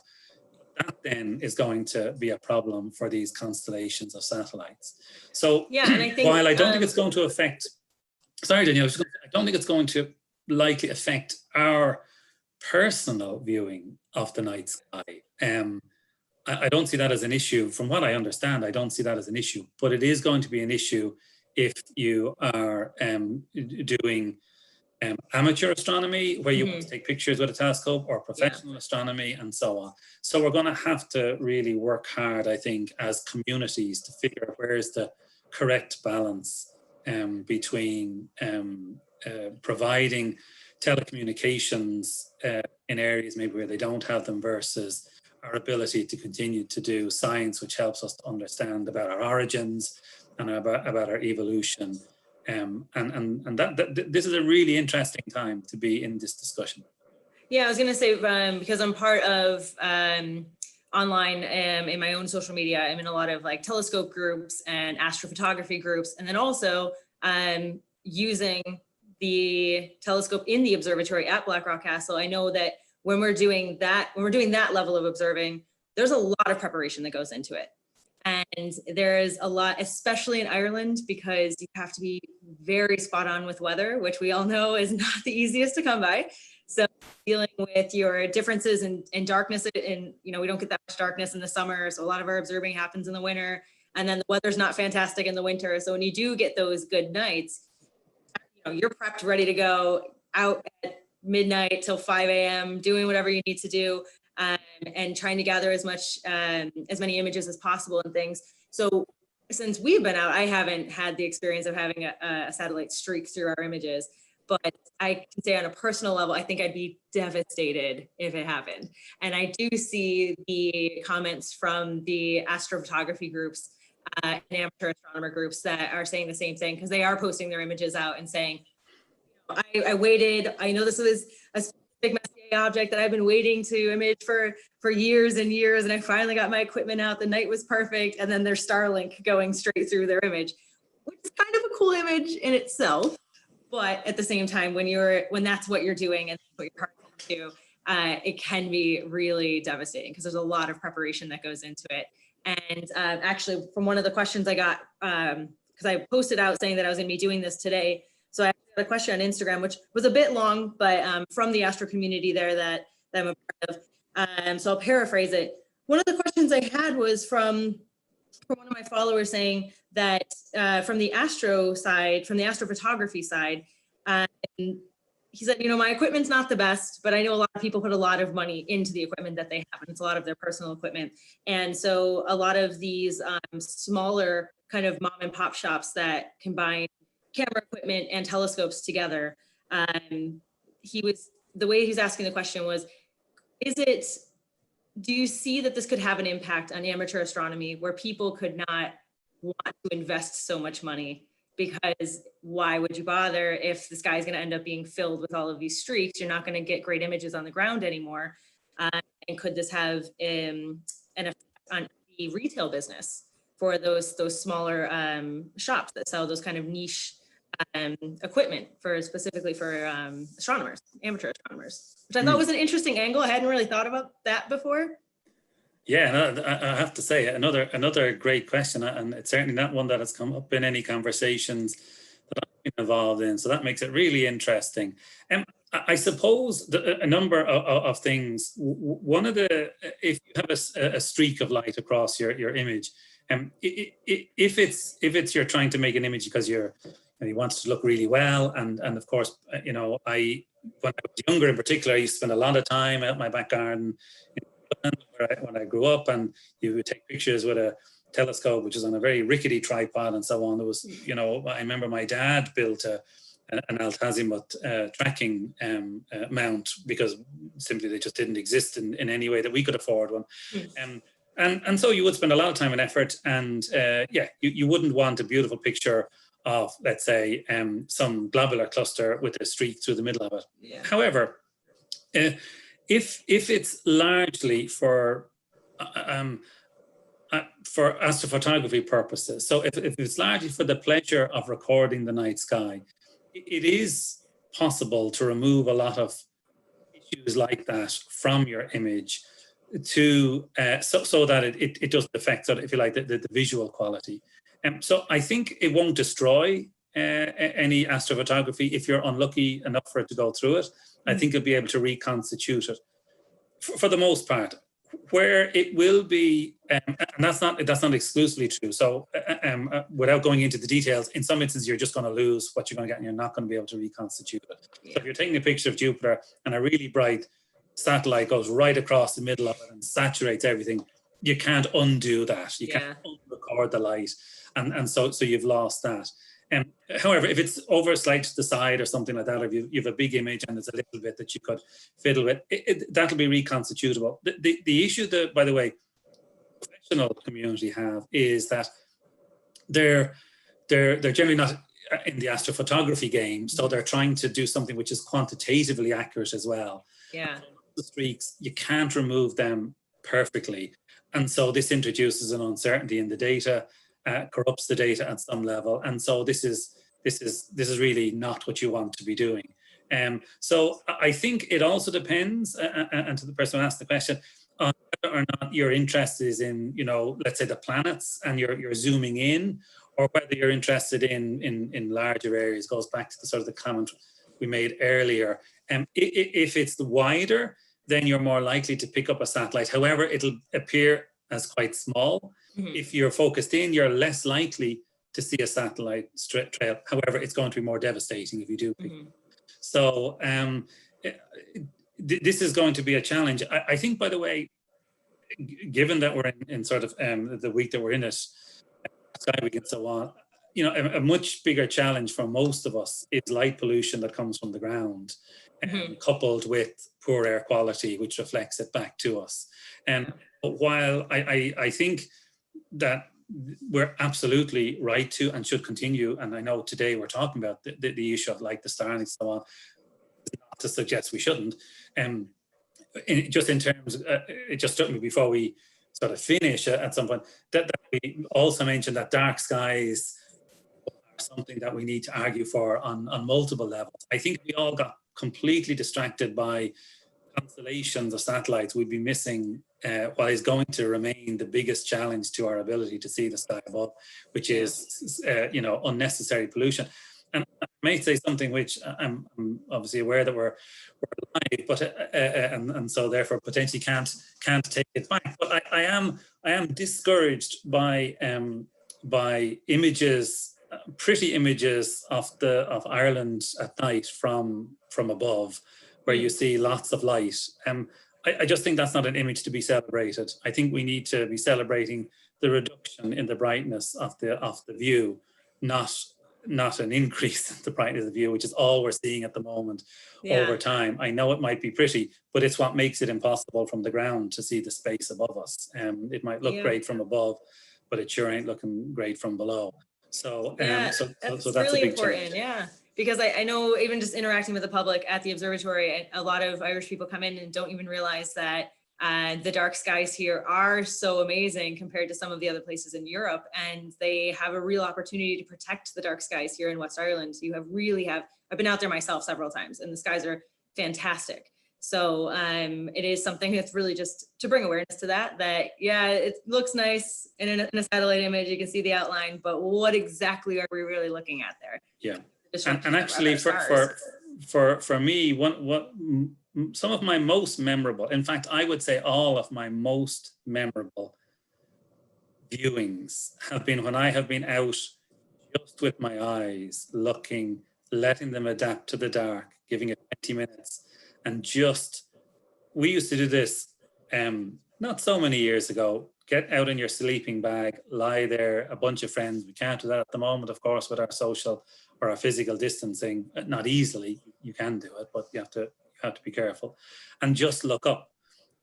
That then is going to be a problem for these constellations of satellites. So and I think, while I don't think it's going to affect, sorry, Danielle, I don't think it's going to likely affect our personal viewing of the night sky. I don't see that as an issue. From what I understand, I don't see that as an issue, but it is going to be an issue if you are doing amateur astronomy, where you want to take pictures with a telescope, or professional astronomy, and so on. So we're going to have to really work hard, I think, as communities to figure out where is the correct balance between providing telecommunications in areas maybe where they don't have them versus our ability to continue to do science, which helps us to understand about our origins and about our evolution. And this is a really interesting time to be in this discussion. Yeah, I was going to say, because I'm part of online in my own social media, I'm in a lot of like telescope groups and astrophotography groups, and then also using the telescope in the observatory at Blackrock Castle. I know that when we're doing that level of observing, there's a lot of preparation that goes into it. And there's a lot, especially in Ireland, because you have to be very spot on with weather, which we all know is not the easiest to come by. So dealing with your differences in darkness, and we don't get that much darkness in the summer, so a lot of our observing happens in the winter, and then the weather's not fantastic in the winter. So when you do get those good nights, you're prepped, ready to go out at midnight till 5 a.m. doing whatever you need to do, and trying to gather as many images as possible and things. So since we've been out, I haven't had the experience of having a satellite streak through our images. But I can say on a personal level, I think I'd be devastated if it happened. And I do see the comments from the astrophotography groups and amateur astronomer groups that are saying the same thing, because they are posting their images out and saying, I waited, I know this was a big Messier object that I've been waiting to image for years and years, and I finally got my equipment out, the night was perfect, and then there's Starlink going straight through their image, which is kind of a cool image in itself. But at the same time, when that's what you're doing and what your heart's into, it can be really devastating, because there's a lot of preparation that goes into it. And actually, from one of the questions I got, because I posted out saying that I was going to be doing this today, so I got a question on Instagram, which was a bit long, but from the astro community there that I'm a part of. So I'll paraphrase it. One of the questions I had was from one of my followers saying that from the astro side, from the astrophotography side, he said, my equipment's not the best, but I know a lot of people put a lot of money into the equipment that they have, and it's a lot of their personal equipment. And so a lot of these smaller kind of mom and pop shops that combine camera equipment and telescopes together, the way he's asking the question was, do you see that this could have an impact on amateur astronomy, where people could not want to invest so much money? Because why would you bother if the sky is going to end up being filled with all of these streaks? You're not going to get great images on the ground anymore. And could this have an effect on the retail business for those smaller shops that sell those kind of niche equipment specifically for astronomers, amateur astronomers, which I thought was an interesting angle. I hadn't really thought about that before. Yeah, no, I have to say another great question, and it's certainly not one that has come up in any conversations that I've been involved in. So that makes it really interesting. I suppose a number of things. One of if you have a streak of light across your image, if it's you're trying to make an image because you want it to look really well, and of course, when I was younger in particular, I used to spend a lot of time out my back garden when I grew up, and you would take pictures with a telescope, which is on a very rickety tripod and so on. There was, I remember my dad built an altazimuth tracking mount, because simply they just didn't exist in any way that we could afford one. And so you would spend a lot of time and effort, and you wouldn't want a beautiful picture of, let's say, some globular cluster with a streak through the middle of it. Yeah. However, if it's largely for astrophotography purposes, so if it's largely for the pleasure of recording the night sky, it is possible to remove a lot of issues like that from your image to so that it doesn't affect, sort of, if you like, the visual quality. So I think it won't destroy any astrophotography if you're unlucky enough for it to go through it. I think you'll be able to reconstitute it for the most part. Where it will be, and that's not exclusively true. So without going into the details, in some instances, you're just going to lose what you're going to get, and you're not going to be able to reconstitute it. Yeah. So if you're taking a picture of Jupiter and a really bright satellite goes right across the middle of it and saturates everything, you can't undo that. You can't record the light. And so you've lost that. However, if it's over slight to the side or something like that, or if you have a big image and there's a little bit that you could fiddle with, that'll be reconstitutable. The issue that, by the way, the professional community have is that they're generally not in the astrophotography game, so they're trying to do something which is quantitatively accurate as well. Yeah. So the streaks, you can't remove them perfectly, and so this introduces an uncertainty in the data, corrupts the data at some level, and so this is really not what you want to be doing. So I think it also depends, and to the person who asked the question, on whether or not your interest is in, let's say the planets, and you're zooming in, or whether you're interested in larger areas. Goes back to the sort of the comment we made earlier. If it's wider, then you're more likely to pick up a satellite. However, it'll appear as quite small. Mm-hmm. If you're focused in, you're less likely to see a satellite trail. However, it's going to be more devastating if you do pick mm-hmm. So this is going to be a challenge. I think, by the way, given that we're in sort of the week that we're in it, Sky Week and so on, a much bigger challenge for most of us is light pollution that comes from the ground, mm-hmm. coupled with poor air quality, which reflects it back to us. But while I think that we're absolutely right to and should continue, and I know today we're talking about the issue of like the Starlink and so on, not to suggest we shouldn't. Just in terms, it just struck me before we sort of finish at some point that we also mentioned that dark skies are something that we need to argue for on multiple levels. I think we all got completely distracted by constellations of satellites we'd be missing what is going to remain the biggest challenge to our ability to see the sky above, which is unnecessary pollution. And I may say something which I'm obviously aware that we're live, but and so therefore potentially can't take it back. But I am discouraged by images, pretty images of Ireland at night from above, where you see lots of light. I just think that's not an image to be celebrated. I think we need to be celebrating the reduction in the brightness of the view, not an increase in the brightness of the view, which is all we're seeing at the moment over time. I know it might be pretty, but it's what makes it impossible from the ground to see the space above us. It might look great from above, but it sure ain't looking great from below. So, so that's really a big important. Challenge. Yeah. Because I know even just interacting with the public at the observatory, a lot of Irish people come in and don't even realize that the dark skies here are so amazing compared to some of the other places in Europe. And they have a real opportunity to protect the dark skies here in West Ireland. You I've been out there myself several times, and the skies are fantastic. So it is something that's really just to bring awareness to that it looks nice in a satellite image, you can see the outline, but what exactly are we really looking at there? Yeah. And actually, for me, some of my most memorable, in fact, I would say all of my most memorable viewings have been when I have been out just with my eyes, looking, letting them adapt to the dark, giving it 20 minutes. And we used to do this not so many years ago. Get out in your sleeping bag, lie there, a bunch of friends. We can't do that at the moment, of course, with our social or our physical distancing. Not easily, you can do it, but you have to be careful. And just look up.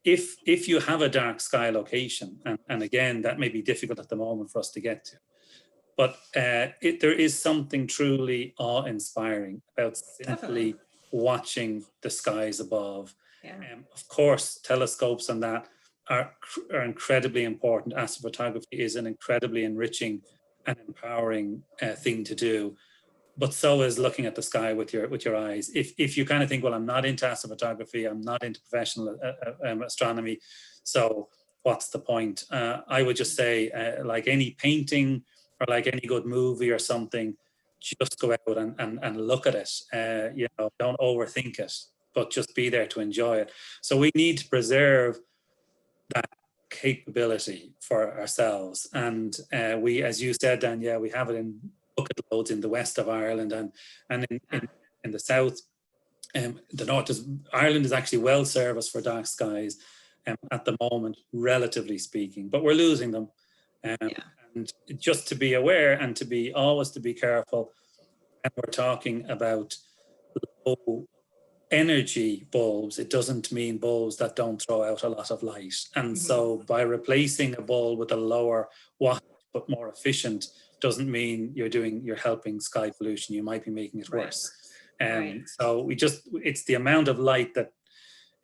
If you have a dark sky location, and again, that may be difficult at the moment for us to get to, but there is something truly awe-inspiring about simply watching the skies above. Yeah. Of course, telescopes and that are incredibly important. Astrophotography is an incredibly enriching and empowering thing to do, but so is looking at the sky with your eyes. If you kind of think, well, I'm not into astrophotography, I'm not into professional astronomy, so what's the point? I would just say, like any painting or like any good movie or something, just go out and look at it. Don't overthink it, but just be there to enjoy it. So we need to preserve that capability for ourselves. And we, as you said, Dan, we have it in bucket loads in the west of Ireland and in the south. The north Ireland is actually well serviced for dark skies at the moment, relatively speaking, but we're losing them. And just to be aware and to be always to be careful, and we're talking about low energy bulbs, it doesn't mean bulbs that don't throw out a lot of light. And so by replacing a bulb with a lower watt but more efficient doesn't mean you're helping sky pollution. You might be making it worse. So it's the amount of light that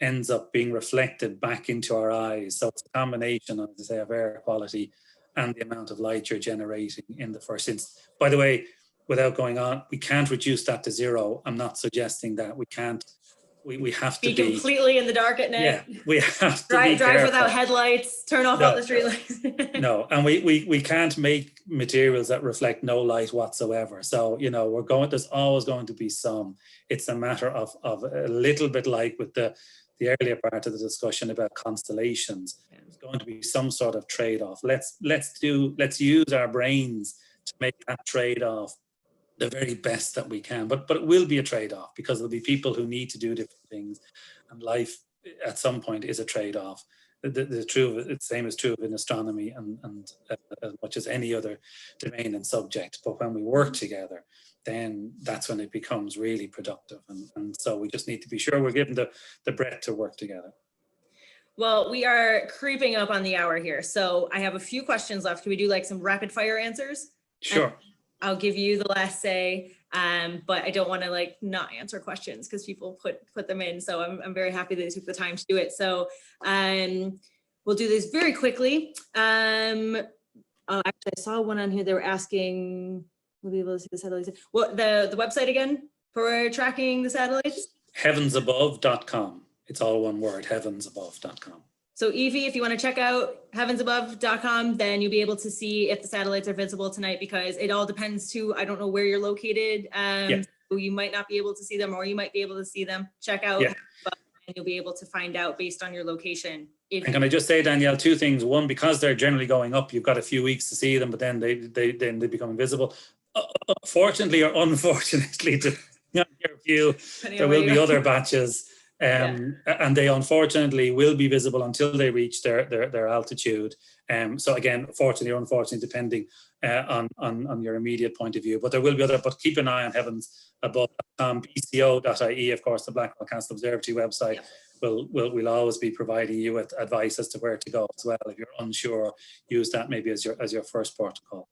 ends up being reflected back into our eyes. So it's a combination, as I say, of air quality and the amount of light you're generating in the first instance. By the way, without going on, we can't reduce that to zero. I'm not suggesting that. We can't. We have to be completely in the dark at night. Yeah, we have to drive without headlights, turn off all the street lights. No, and we can't make materials that reflect no light whatsoever. So, there's always going to be some. It's a matter of a little bit like with the earlier part of the discussion about constellations. There's going to be some sort of trade-off. Let's use our brains to make that trade-off the very best that we can, but it will be a trade-off, because there'll be people who need to do different things, and life at some point is a trade-off. The same is true in astronomy and as much as any other domain and subject. But when we work together, then that's when it becomes really productive. And so we just need to be sure we're given the breadth to work together. Well, we are creeping up on the hour here, so I have a few questions left. Can we do like some rapid fire answers? Sure. I'll give you the last say, but I don't want to not answer questions because people put them in. So I'm very happy that you took the time to do it. So we'll do this very quickly. Actually, I saw one on here. They were asking, we'll be able to see the satellites. What the website again for tracking the satellites? Heavensabove.com. It's all one word, heavensabove.com. So Evie, if you want to check out heavensabove.com, then you'll be able to see if the satellites are visible tonight, because it all depends too. I don't know where you're located. So you might not be able to see them, or you might be able to see them. Check out, and you'll be able to find out based on your location. And can I just say, Danielle, two things. One, because they're generally going up, you've got a few weeks to see them, but then they become invisible. Fortunately or unfortunately, depending on your view, there will be other batches. And they unfortunately will be visible until they reach their altitude. So again, fortunately or unfortunately, depending on your immediate point of view. But there will be other, but keep an eye on heavensabove.com, bco.ie, of course, the Blackrock Castle Observatory website. We'll always be providing you with advice as to where to go as well. If you're unsure, use that maybe as your first protocol.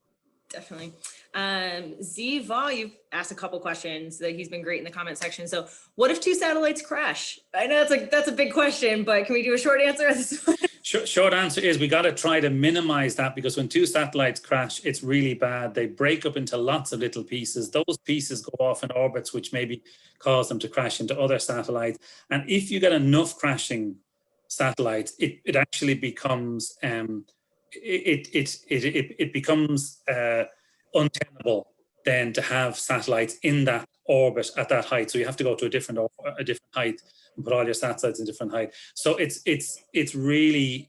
Definitely. Ziva, you've asked a couple questions that he's been great in the comment section. So what if two satellites crash? I know that's a big question, but can we do a short answer at this point? Short answer is we got to try to minimize that, because when two satellites crash, it's really bad. They break up into lots of little pieces. Those pieces go off in orbits, which maybe cause them to crash into other satellites. And if you get enough crashing satellites, it actually becomes it becomes untenable then to have satellites in that orbit at that height. So you have to go to a different height and put all your satellites in a different height. So it's a really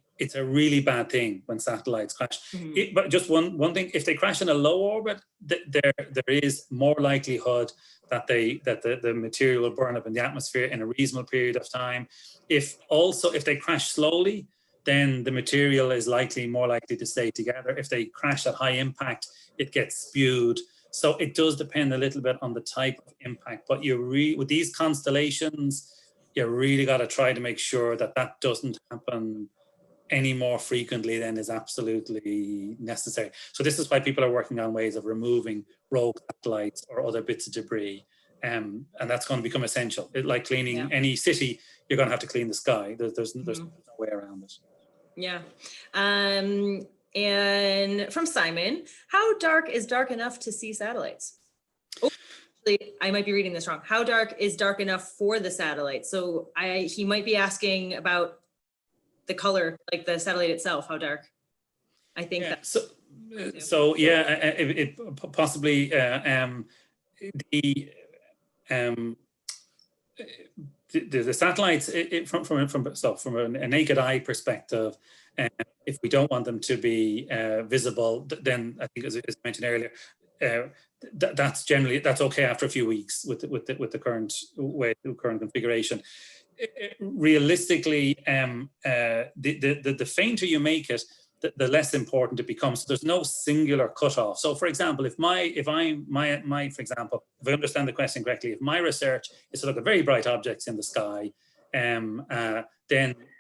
bad thing when satellites crash. But just one thing: if they crash in a low orbit, there is more likelihood that the material will burn up in the atmosphere in a reasonable period of time. If they crash slowly, then the material is more likely to stay together. If they crash at high impact, it gets spewed. So it does depend a little bit on the type of impact. But with these constellations, you really got to try to make sure that doesn't happen any more frequently than is absolutely necessary. So this is why people are working on ways of removing rogue satellites or other bits of debris. And that's going to become essential. Like cleaning any city, you're going to have to clean the sky. There's no way around it. Yeah. And from Simon, how dark is dark enough to see satellites? Oh, actually, I might be reading this wrong. How dark is dark enough for the satellite? So he might be asking about the color, like the satellite itself, how dark. I think that's it possibly the satellites from a naked eye perspective, if we don't want them to be visible, then I think, as mentioned earlier, that's okay after a few weeks with the current configuration. Realistically, the fainter you make it, the less important it becomes. So there's no singular cutoff. So for example, if for example, if I understand the question correctly, if my research is to look at very bright objects in the sky, then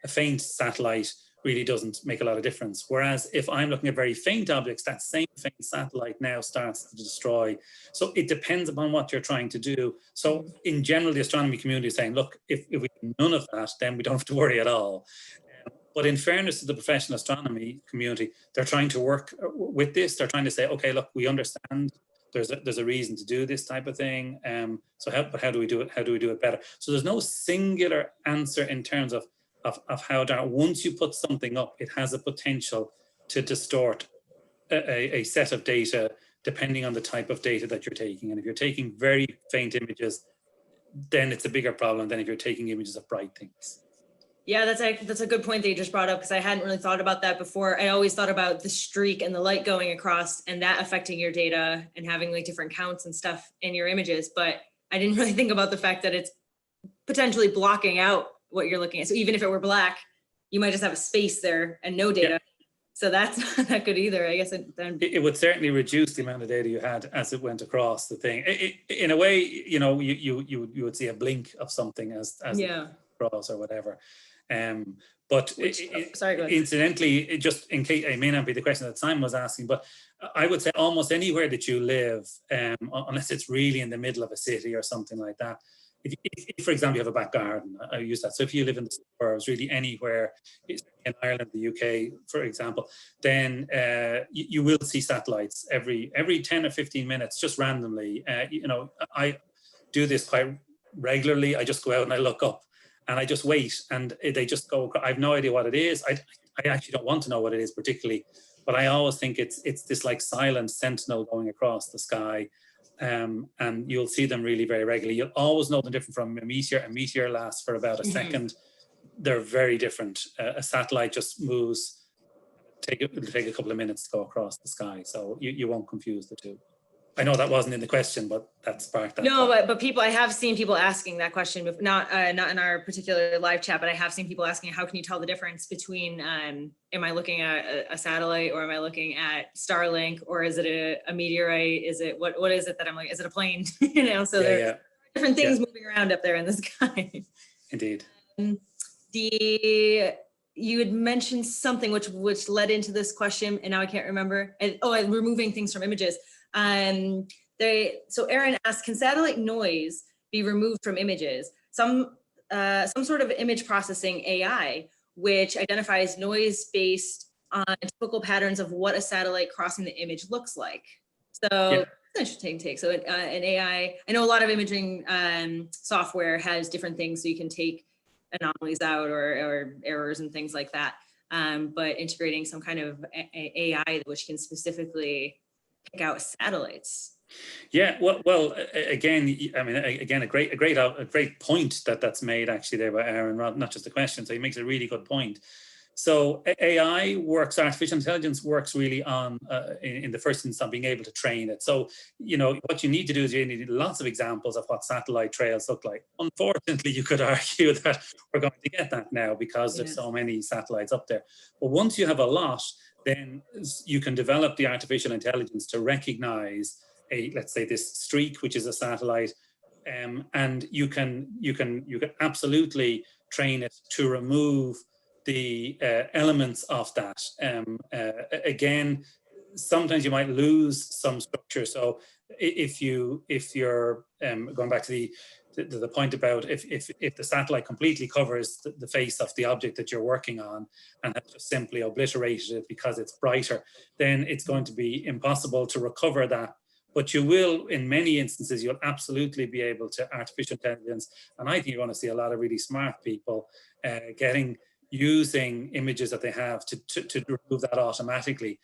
a faint satellite really doesn't make a lot of difference. Whereas if I'm looking at very faint objects, that same faint satellite now starts to destroy. So it depends upon what you're trying to do. So in general, the astronomy community is saying, look, if we do none of that, then we don't have to worry at all. But in fairness to the professional astronomy community, they're trying to work with this. They're trying to say, okay, look, we understand there's a reason to do this type of thing. But how do we do it? How do we do it better? So there's no singular answer in terms of how that, once you put something up, it has a potential to distort a set of data depending on the type of data that you're taking. And if you're taking very faint images, then it's a bigger problem than if you're taking images of bright things. Yeah, that's a good point that you just brought up, because I hadn't really thought about that before. I always thought about the streak and the light going across and that affecting your data and having like different counts and stuff in your images. But I didn't really think about the fact that it's potentially blocking out what you're looking at. So even if it were black, you might just have a space there and no data. Yeah. So that's not good either. I guess it would certainly reduce the amount of data you had as it went across the thing. In a way, you know, you would see a blink of something as yeah. it across or whatever. But incidentally, just in case, it may not be the question that Simon was asking, but I would say almost anywhere that you live, unless it's really in the middle of a city or something like that, if for example, you have a back garden, I use that. So if you live in the suburbs, really anywhere, in Ireland, the UK, for example, then you will see satellites every 10 or 15 minutes, just randomly. You know, I do this quite regularly. I just go out and I look up. And I just wait, and they just go. I have no idea what it is. I actually don't want to know what it is particularly, but I always think it's this like silent sentinel going across the sky, and you'll see them really very regularly. You'll always know them different from a meteor. A meteor lasts for about a second. They're very different. A satellite just moves. It'll take a couple of minutes to go across the sky, so you won't confuse the two. I know that wasn't in the question, but that sparked that. No, but people, I have seen people asking that question, but not in our particular live chat, but I have seen people asking, how can you tell the difference between, am I looking at a satellite, or am I looking at Starlink, or is it a meteorite? Is it, what is it that I'm like, is it a plane? You know, so there's different things moving around up there in the sky. Indeed. You had mentioned something which led into this question, and now I can't remember. Removing things from images. So Aaron asked, can satellite noise be removed from images? Some sort of image processing AI, which identifies noise based on typical patterns of what a satellite crossing the image looks like. So that's an interesting take. So an AI, I know a lot of imaging software has different things, so you can take anomalies out or errors and things like that. But integrating some kind of AI which can specifically pick out satellites. Yeah, well, again, I mean, again, a great point that's made actually there by Aaron, not just a question. So he makes a really good point. So AI works, artificial intelligence works really on, in the first instance, on being able to train it. So, you know, what you need to do is you need lots of examples of what satellite trails look like. Unfortunately, you could argue that we're going to get that now because there's so many satellites up there. But once you have a lot, then you can develop the artificial intelligence to recognize let's say this streak, which is a satellite, and you can absolutely train it to remove the elements of that. Again, sometimes you might lose some structure. So if you're going back to the point about if the satellite completely covers the face of the object that you're working on and has just simply obliterated it because it's brighter, then it's going to be impossible to recover that. But you will, in many instances, you'll absolutely be able to artificial intelligence. And I think you're going to see a lot of really smart people using images that they have to remove that automatically.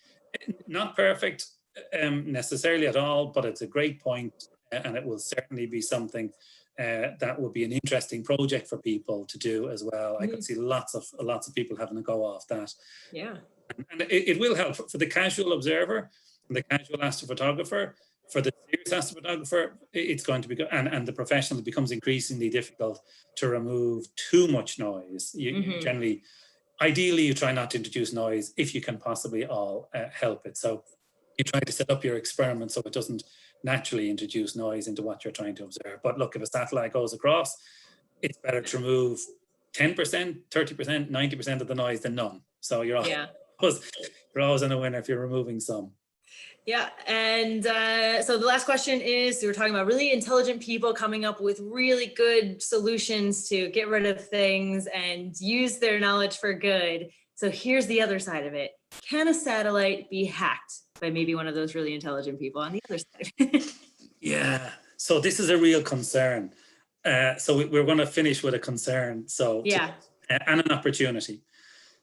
Not perfect necessarily at all, but it's a great point, and it will certainly be something that would be an interesting project for people to do as well. I could see lots of people having a go off that. Yeah, and it will help for the casual observer and the casual astrophotographer. For the serious astrophotographer, it's going to be, and the professional, it becomes increasingly difficult to remove too much noise. You generally, ideally, you try not to introduce noise if you can possibly help it. So you try to set up your experiment so it doesn't naturally introduce noise into what you're trying to observe. But look, if a satellite goes across, it's better to remove 10%, 30%, 90% of the noise than none. So you're always in a winner if you're removing some. Yeah, and so the last question is, we were talking about really intelligent people coming up with really good solutions to get rid of things and use their knowledge for good. So here's the other side of it. Can a satellite be hacked by maybe one of those really intelligent people on the other side? Yeah, so this is a real concern. So we're going to finish with a concern. So yeah, and an opportunity.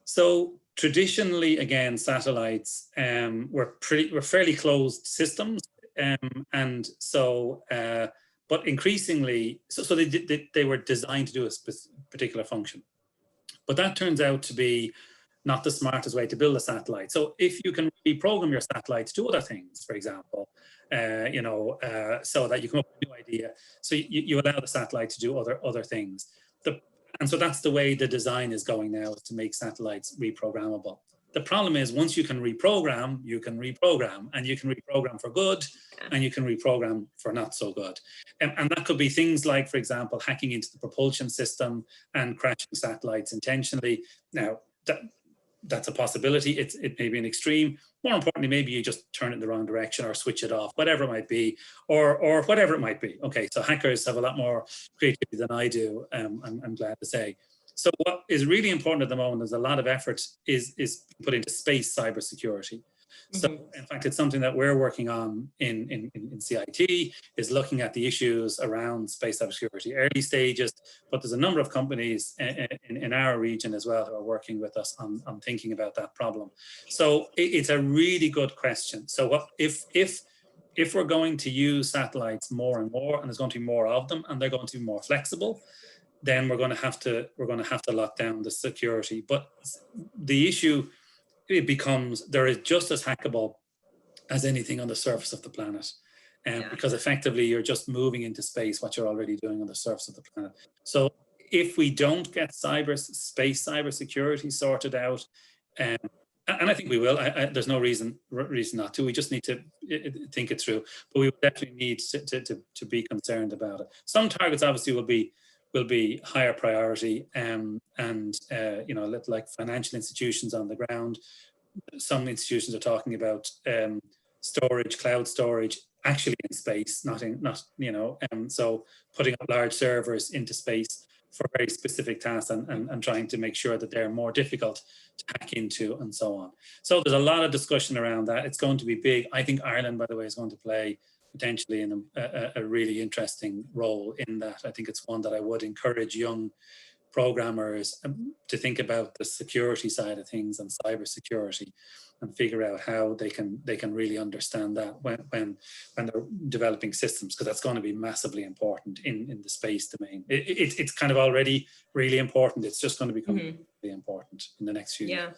So traditionally, again, satellites were fairly closed systems, and so but increasingly, so they were designed to do a particular function, but that turns out to be not the smartest way to build a satellite. So if you can reprogram your satellite to do other things, for example, so that you come up with a new idea, so you allow the satellite to do other things. And so that's the way the design is going now, is to make satellites reprogrammable. The problem is, once you can reprogram, and you can reprogram for good, and you can reprogram for not so good. And that could be things like, for example, hacking into the propulsion system and crashing satellites intentionally. Now, that's a possibility. It may be an extreme. More importantly, maybe you just turn it in the wrong direction or switch it off, whatever it might be, or whatever it might be. Okay, so hackers have a lot more creativity than I do, I'm glad to say. So what is really important at the moment is a lot of effort is put into space cybersecurity. So in fact, it's something that we're working on in CIT, is looking at the issues around space cybersecurity, early stages, but there's a number of companies in our region as well who are working with us on thinking about that problem. So it's a really good question. So what if we're going to use satellites more and more, and there's going to be more of them, and they're going to be more flexible, then we're going to have to lock down the security. But the issue, it becomes, they're just as hackable as anything on the surface of the planet. Because effectively you're just moving into space what you're already doing on the surface of the planet. So if we don't get space cybersecurity sorted out, and I think we will, there's no reason not to. We just need to think it through. But we definitely need to be concerned about it. Some targets obviously will be higher priority, like financial institutions on the ground. Some institutions are talking about storage, cloud storage, actually in space, so putting up large servers into space for very specific tasks and trying to make sure that they're more difficult to hack into and so on. So there's a lot of discussion around that. It's going to be big. I think Ireland, by the way, is going to play potentially in a really interesting role in that. I think it's one that I would encourage young programmers to think about the security side of things and cybersecurity, and figure out how they can really understand that when they're developing systems, because that's going to be massively important in the space domain. It's kind of already really important. It's just going to become really important in the next few years.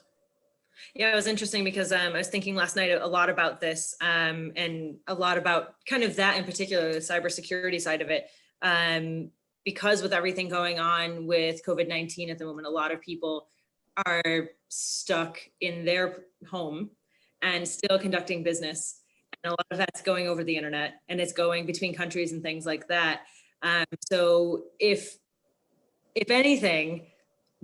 Yeah, it was interesting because I was thinking last night a lot about this and a lot about kind of that in particular, the cybersecurity side of it. Because with everything going on with COVID-19 at the moment, a lot of people are stuck in their home and still conducting business. And a lot of that's going over the internet, and it's going between countries and things like that. So if anything,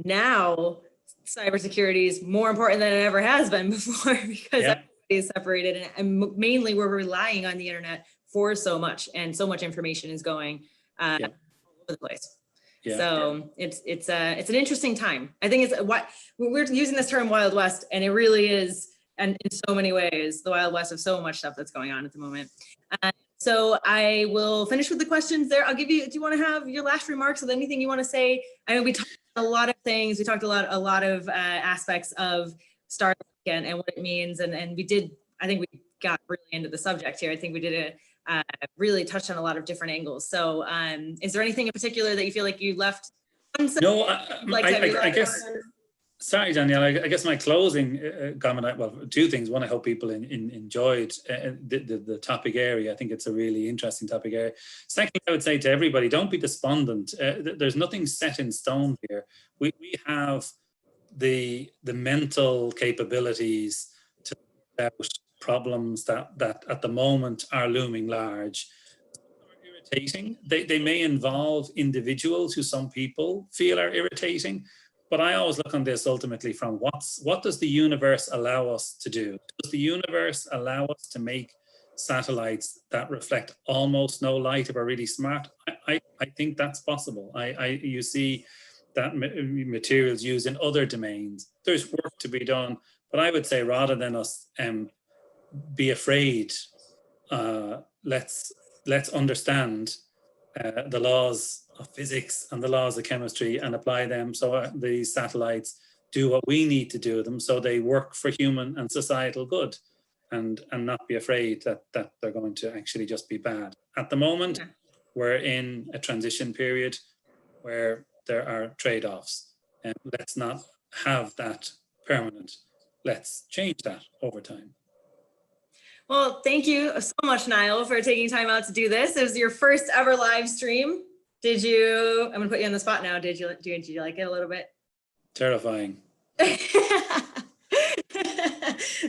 now cybersecurity is more important than it ever has been before, because everybody is separated, and mainly we're relying on the internet for so much, and so much information is going all over the place. So it's an interesting time. I think it's what we're using this term Wild West, and it really is, and in so many ways, the Wild West of so much stuff that's going on at the moment. So I will finish with the questions there. I'll give you, do you want to have your last remarks with anything you want to say? I mean, we talked a lot of things. We talked a lot of aspects of Starlink and what it means. And we did, I think we got really into the subject here. I think we did really touched on a lot of different angles. So is there anything in particular that you feel like you left unsaid? No, I guess, sorry, Danielle, I guess my closing comment, well, two things. One, I hope people enjoyed the topic area. I think it's a really interesting topic area. Secondly, I would say to everybody, don't be despondent. There's nothing set in stone here. We have the mental capabilities to sort out problems that at the moment are looming large are irritating. They may involve individuals who some people feel are irritating, but I always look on this ultimately from what does the universe allow us to do? Does the universe allow us to make satellites that reflect almost no light if we're really smart? I think that's possible. You see that materials used in other domains. There's work to be done, but I would say rather than us be afraid, let's understand the laws of physics and the laws of chemistry and apply them so these satellites do what we need to do them so they work for human and societal good, and not be afraid that they're going to actually just be bad. At the moment, we're in a transition period where there are trade-offs, and let's not have that permanent. Let's change that over time. Well, thank you so much, Niall, for taking time out to do this. It was your first ever live stream. I'm gonna put you on the spot now. Did you like it a little bit? Terrifying. I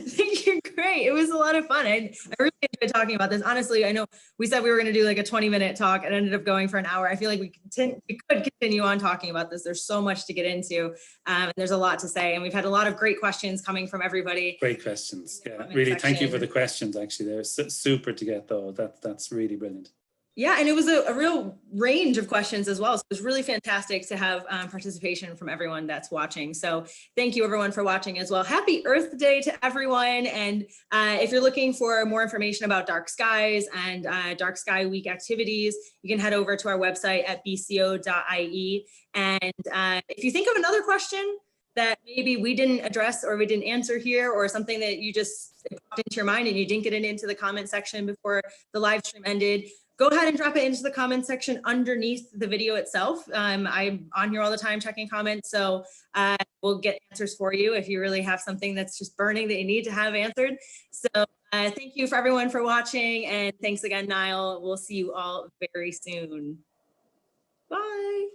think you're great. It was a lot of fun. I really enjoyed talking about this. Honestly, I know we said we were going to do like a 20-minute talk. It ended up going for an hour. I feel like we could continue on talking about this. There's so much to get into, and there's a lot to say. And we've had a lot of great questions coming from everybody. Great questions. Yeah, really. Thank you for the questions. Actually, they're super to get though. That's really brilliant. Yeah, and it was a real range of questions as well. So it was really fantastic to have participation from everyone that's watching. So thank you everyone for watching as well. Happy Earth Day to everyone. And if you're looking for more information about dark skies and dark sky week activities, you can head over to our website at bco.ie. And if you think of another question that maybe we didn't address or we didn't answer here, or something that you just popped into your mind and you didn't get it into the comment section before the live stream ended, go ahead and drop it into the comment section underneath the video itself. I'm on here all the time checking comments, so we'll get answers for you if you really have something that's just burning that you need to have answered. So thank you for everyone for watching, and thanks again, Niall. We'll see you all very soon. Bye.